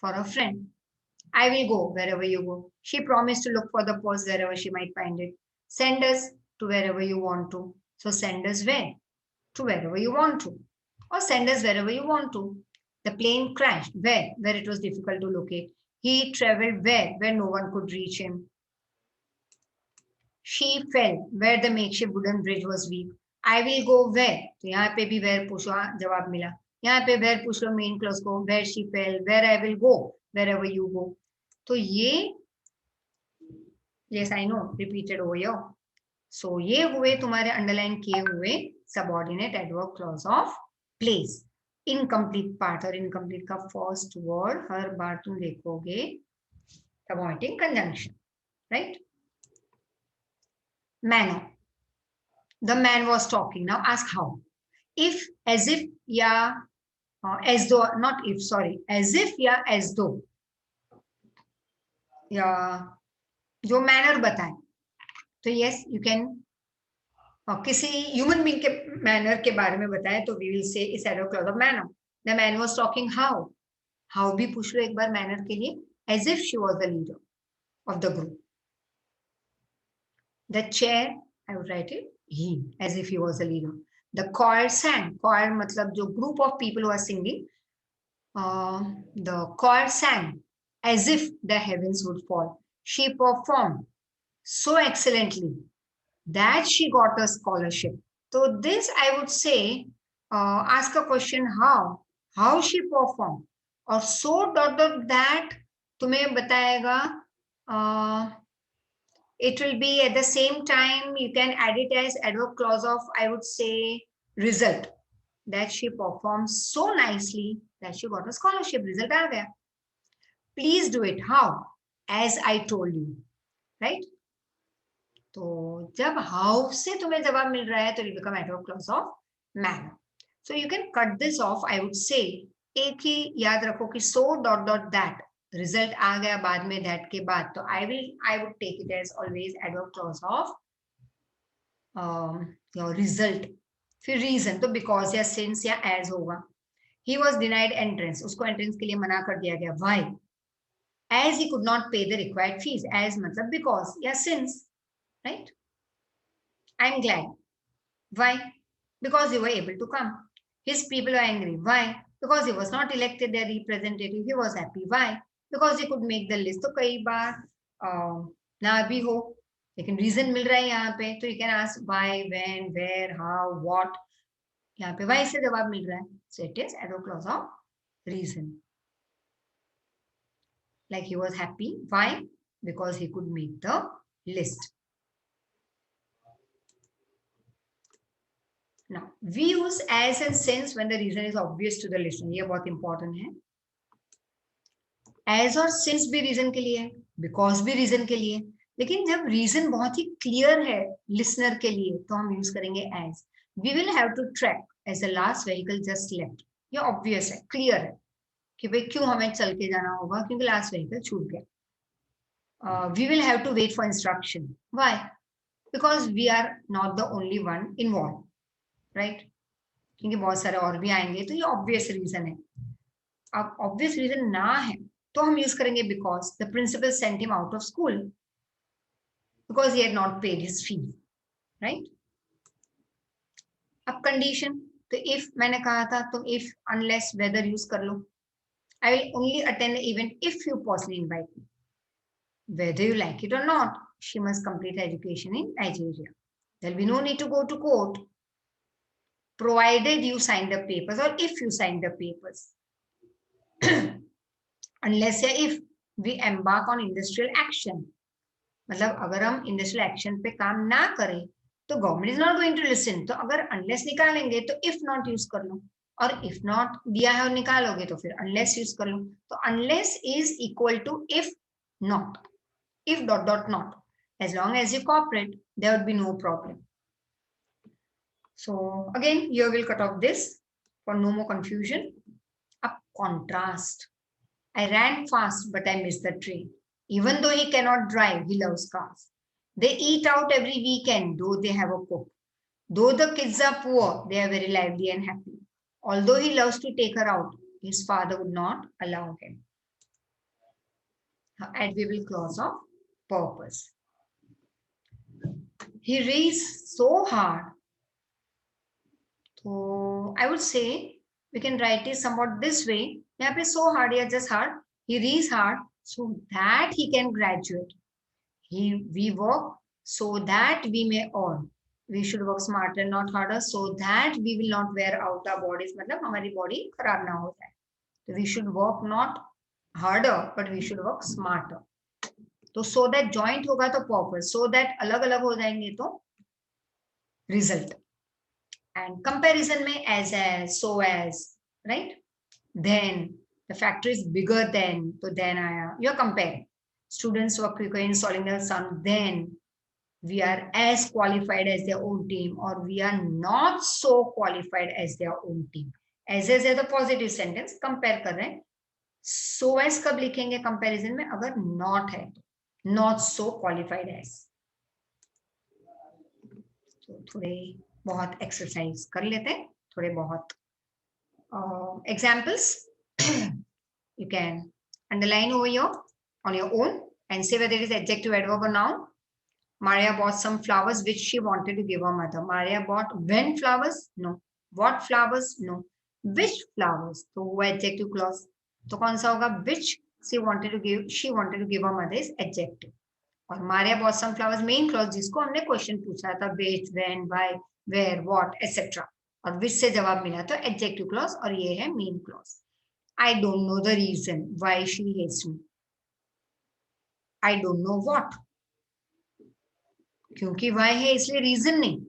for a friend. I will go wherever you go. She promised to look for the purse wherever she might find it. Send us to wherever you want to. So send us where? To wherever you want to. Or send us wherever you want to. The plane crashed. Where? Where it was difficult to locate. He traveled where? Where no one could reach him. She fell where the makeshift wooden bridge was weak. I will go where? तो यहाँ पे भी where पूछो, जवाब मिला. यहाँ पे where पूछ लो मेन क्लॉज को. Where she fell, where I will go, wherever you go. तो ये, yes I know, repeated over here. So ये हुए तुम्हारे अंडरलाइन किए हुए subordinate adverb clause of place. Incomplete part और incomplete का first word हर बार तुम देखोगे subordinating conjunction, right? Manner. The man was talking. Now ask how. If, as if, या as though, not if, sorry, as if या as though, या जो manner बताए तो यस यू कैन, किसी ह्यूमन बीइंग के मैनर के बारे में बताए तो वी विल से इस adverb clause of manner. The man was talking how. How भी पूछ लो एक बार मैनर के लिए. As if she was the leader of the group. The choir, I would write it he, as if he was the leader. The choir sang. choir मतलब जो group of people who are singing. The choir sang as if the heavens would fall. She performed so excellently that she got a scholarship. So this I would say, ask a question how she performed, और so dot dot that तुम्हें बताएगा. It will be at the same time you can add it as adverb clause of, I would say, result. That she performed so nicely that she got a scholarship. Result आ गया. Please do it. How? As I told you. Right? तो जब how से तुम्हें जवाब मिल रहा है तो it will become adverb clause of manner. So you can cut this off. I would say एक ही याद रखो कि so dot dot that. Result आ गया बाद में that के बाद तो I would take it as always adverb clause of your result. फिर reason तो because या since या as होगा. He was denied entrance. उसको entrance के लिए मना कर दिया गया. Why? As he could not pay the required fees. As मतलब because या since, right? I'm glad. Why? Because you were able to come. His people are angry. Why? Because he was not elected their representative. He was happy. Why? Because he could make the list. तो कई बार ना भी हो लेकिन reason मिल रहा है यहाँ पे तो you can ask why, when, where, how, what. यहाँ पे why से जवाब मिल रहा है. So it is adverb clause of reason. Like he was happy. Why? Because he could make the list. Now, we use as and since when the reason is obvious to the listener. ये बहुत important है. As और since भी reason के लिए है, because भी reason के लिए. लेकिन जब reason बहुत ही clear है listener के लिए तो हम use करेंगे as. We will have to track as the last vehicle just left. ये obvious है, clear है कि भाई क्यों हमें चल के जाना होगा क्योंकि last vehicle छूट गया. We will have to wait for instruction. Why? Because we are not the only one involved. Right क्योंकि बहुत सारे और भी आएंगे तो ये ऑब्वियस रीजन है. अब ऑब्वियस रीजन ना है तो हम यूज करेंगे because the principal sent him out of school because he had not paid his fee. Right. अब कंडीशन तो इफ मैंने कहा था तुम इफ अनलेस वेदर यूज कर लो. I will only attend the event if you personally invite me. Whether you like it or not she must complete education in Nigeria. There will be no need to go to court provided you sign the papers or if you sign the papers. Unless या if we embark on industrial action. मतलब अगर हम industrial action पे काम ना करें तो government is not going to listen. तो अगर unless निकालेंगे तो if not यूज कर लो और if not दिया है और निकालोगे तो फिर unless यूज कर लो. तो unless is equal to if not. If dot dot not. As long as you cooperate, there would be no problem. So again, here we'll cut off this for no more confusion. Up contrast. I ran fast, but I missed the train. Even though he cannot drive, he loves cars. They eat out every weekend, though they have a cook. Though the kids are poor, they are very lively and happy. Although he loves to take her out, his father would not allow him. Adverbial clause of purpose. He raced so hard. So I would say we can write it somewhat this way. यहाँ पे so hard या just hard. He reads hard so that he can graduate. We work so that we may earn. We should work smarter, not harder, so that we will not wear out our bodies. मतलब हमारी body खराब ना हो जाए. So we should work not harder, but we should work smarter. तो so that joint होगा तो purpose. So that अलग अलग हो जाएंगे तो result. and comparison में as, so as, right? Then the factor is bigger than, तो then आया, you're comparing. Students were quicker in solving the sum then we are as qualified as their own team, or we are not so qualified as their own team. As है तो positive sentence, compare कर रहे हैं. So as कब लिखेंगे comparison में? अगर not है तो, not so qualified as. तो थोड़े बहुत एक्सरसाइज कर लेते हैं, थोड़े बहुत examples. You can underline over here on your own and say whether it is adjective, adverb, or noun. Maria bought some flowers which she wanted to give her mother. Maria bought when flowers? No. What flowers? No. Which flowers? तो वो adjective clause. तो कौन सा होगा? Which she wanted to give her mother is adjective. और Maria bought some flowers main clause, जिसको हमने question पूछा था, which, when, why, where, what, etc. और which से जवाब मिला तो adjective clause, और ये है main clause. I don't know the reason why she hates me. I don't know what. क्योंकि why है इसलिए reason नहीं.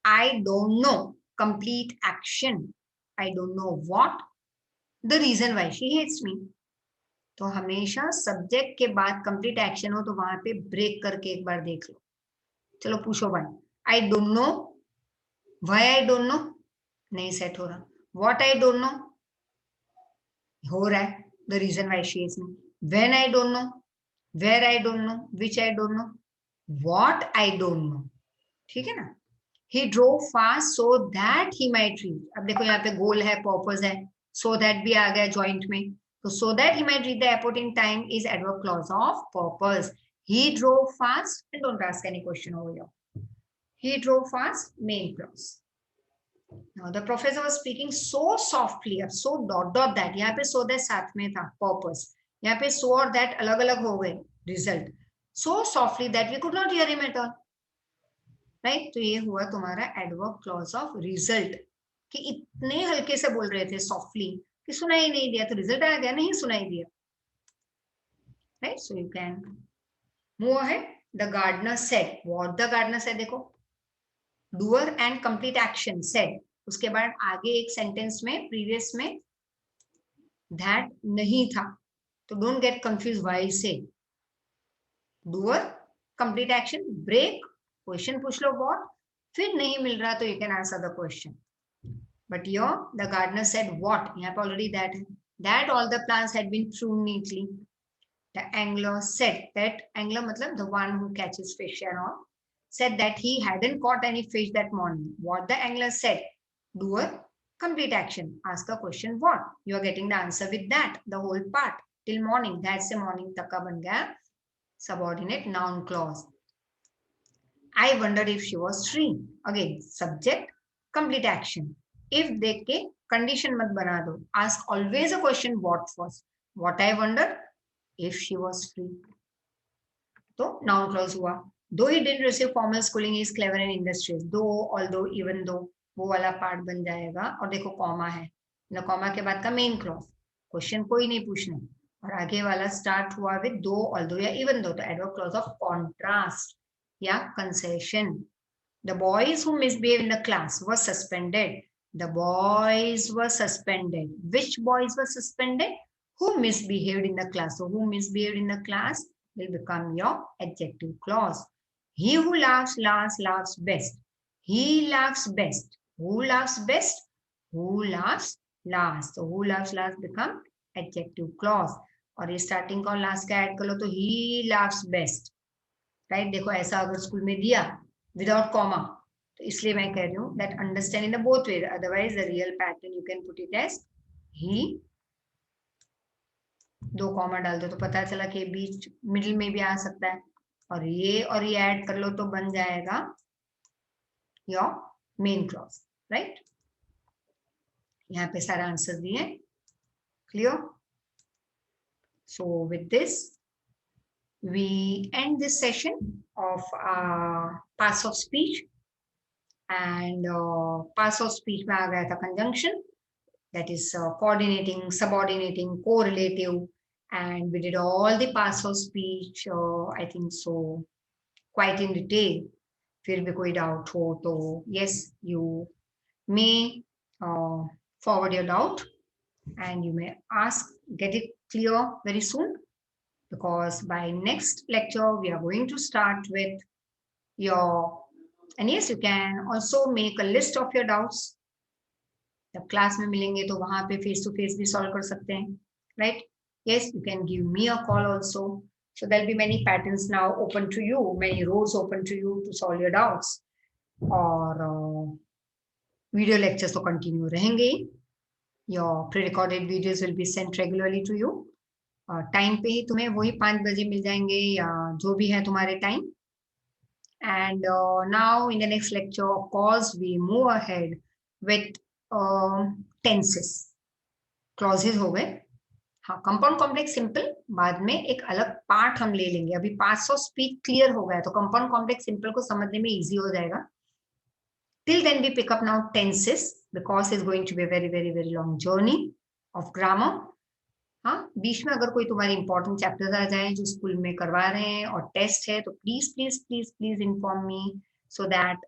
I don't know, complete action. I don't know what, the reason why she hates me. तो हमेशा subject के बाद complete action हो तो वहां पे ब्रेक करके एक बार देख लो. चलो पूछो भाई. I don't know, why I don't know, नहीं सेट हो रहा. What I don't know, हो रहा है. The reason why she hates me. When I don't know, where I don't know, which I don't know, what I don't know. ठीक है ना. He drove fast so that he might reach. अब देखो यहाँ पे गोल है, पर्पस है, so that भी आ गया जॉइंट में. तो so that he might reach the airport in time is adverb clause of purpose. He drove fast, and don't ask any question over here. He drove fast, main clause. Now the professor was speaking so softly. अब so dot dot that, यहाँ पे so that साथ में था, purpose. यहाँ पे so और that अलग अलग हो गए, result. So softly that we could not hear him at all. Right. तो ये हुआ तुम्हारा एडवर्ब क्लॉज ऑफ रिजल्ट, कि इतने हल्के से बोल रहे थे सॉफ्टली कि सुनाई नहीं दिया, तो रिजल्ट आ गया, नहीं सुनाई दिया. Right. So you can move ahead. The gardener said. What the gardener said, देखो doer and complete action said. उसके बाद आगे एक सेंटेंस में प्रीवियस में दैट नहीं था, तो डोंट गेट कंफ्यूज व्हाई से. Doer, complete action, break, question पूछ लो व्हाट, फिर नहीं मिल रहा तो you can answer the question. But your the gardener said what, यहाँ पे ऑलरेडी दैट है. That all the plants had been pruned neatly. The angler said that, angler मतलब the one who catches fish and all, said that he hadn't caught any fish that morning. What the angler said, do a complete action. Ask a question what. You are getting the answer with that, the whole part till morning. That's a morning तक का बन गया subordinate noun clause. I wondered if she was free. Again, subject, complete action. If देख के condition मत बना दो. Ask always a question what first. What I wondered if she was free. तो noun clause हुआ. Though he didn't receive formal schooling, he is clever and industrious. Though, although, even though, वो वाला part बन जाएगा. और देखो comma है, ना कॉमा के बाद का मेन क्लॉज. क्वेश्चन कोई नहीं पूछना, और आगे वाला स्टार्ट हुआ विद दो, ऑल्दो या इवन दो, तो एडवर्ब क्लॉज ऑफ कॉन्ट्रास्ट या concession. The boys who misbehaved in the class were suspended. The boys were suspended. Which boys were suspended? Who misbehaved in the class. So who misbehaved in the class will become your adjective clause. He who laughs last laughs best. He laughs best. Who laughs best? Who laughs last. So who laughs last become adjective clause. और ये starting का last का add कर लो तो he laughs best. Right. देखो ऐसा अगर school में दिया विदाउट कॉमा, तो इसलिए मैं कह रही हूँ that understand in the both way. Otherwise the real pattern you can put it as he, दो कॉमा डाल दो तो पता चला कि बीच मिडिल में भी आ सकता है, और ये ऐड कर लो तो बन जाएगा योर मेन क्लॉज. राइट. यहाँ पे सारा आंसर दिए. Clear. So with this we end this session of parts of speech, and parts of speech में आ गया था conjunction, that is coordinating, subordinating, correlative, and we did all the parts of speech, I think so, quite in detail. फिर भी कोई doubt हो तो yes, you may forward your doubt and you may ask, get it clear very soon, because by next lecture we are going to start with your, and yes, you can also make a list of your doubts. जब class में मिलेंगे तो वहां पे face to face भी solve कर सकते हैं, right? Yes, you can give me a call also. So there'll be many patterns now open to you, many roads open to you to solve your doubts. और video lectures तो continue रहेंगे ही. Your pre recorded videos will be sent regularly to you. Time पे ही तुम्हें वही 5 बजे मिल जाएंगे या जो भी है तुम्हारे time. And now in the next lecture, of course, we move ahead with tenses. Clauses हो गए. हाँ, कंपाउंड कॉम्प्लेक्स सिंपल बाद में एक अलग पार्ट हम ले लेंगे. अभी 500 स्पीड क्लियर हो गया तो कंपाउंड कॉम्प्लेक्स सिंपल को समझने में इजी हो जाएगा. Till then we pick up now tenses because it's going to be a very very very long journey of grammar. हाँ, बीच में अगर कोई तुम्हारे इंपॉर्टेंट चैप्टर्स आ जाए जो स्कूल में करवा रहे हैं और टेस्ट है तो please please please please inform me so that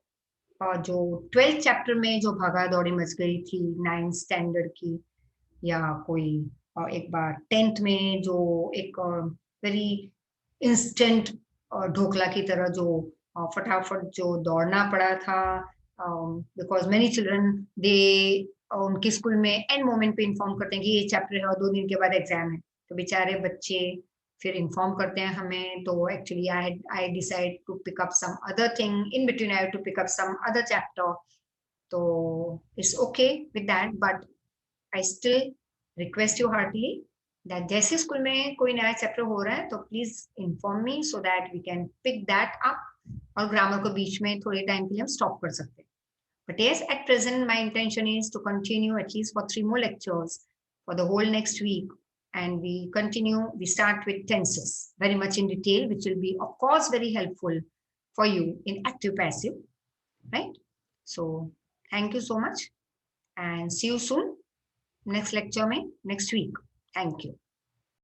जो 12th चैप्टर में जो भागा दौड़ी मच गई थी 9th स्टैंडर्ड की, या कोई एक बार 10th में जो एक वेरी इंस्टेंट ढोकला की तरह जो फटाफट जो दौड़ना पड़ा था, बिकॉज मेनी चिल्ड्रन दे उनके स्कूल में एंड मोमेंट पे इन्फॉर्म करते हैं कि ये चैप्टर है और 2 दिन के बाद एग्जाम है, तो बेचारे बच्चे फिर इन्फॉर्म करते हैं हमें. तो actually I decide to pick up some other thing in between. I have to pick up some other chapter. तो it's okay with that, but I still request you heartly that जैसे school में कोई नया chapter हो रहा है तो please inform me so that we can pick that up, और ग्रामर को बीच में थोड़े टाइम के लिए हम स्टॉप कर सकते हैं. But yes, at present, my intention is to continue at least for 3 more lectures for the whole next week. And we start with tenses very much in detail, which will be, of course, very helpful for you in active passive, right? So, thank you so much and see you soon next lecture, next week. Thank you.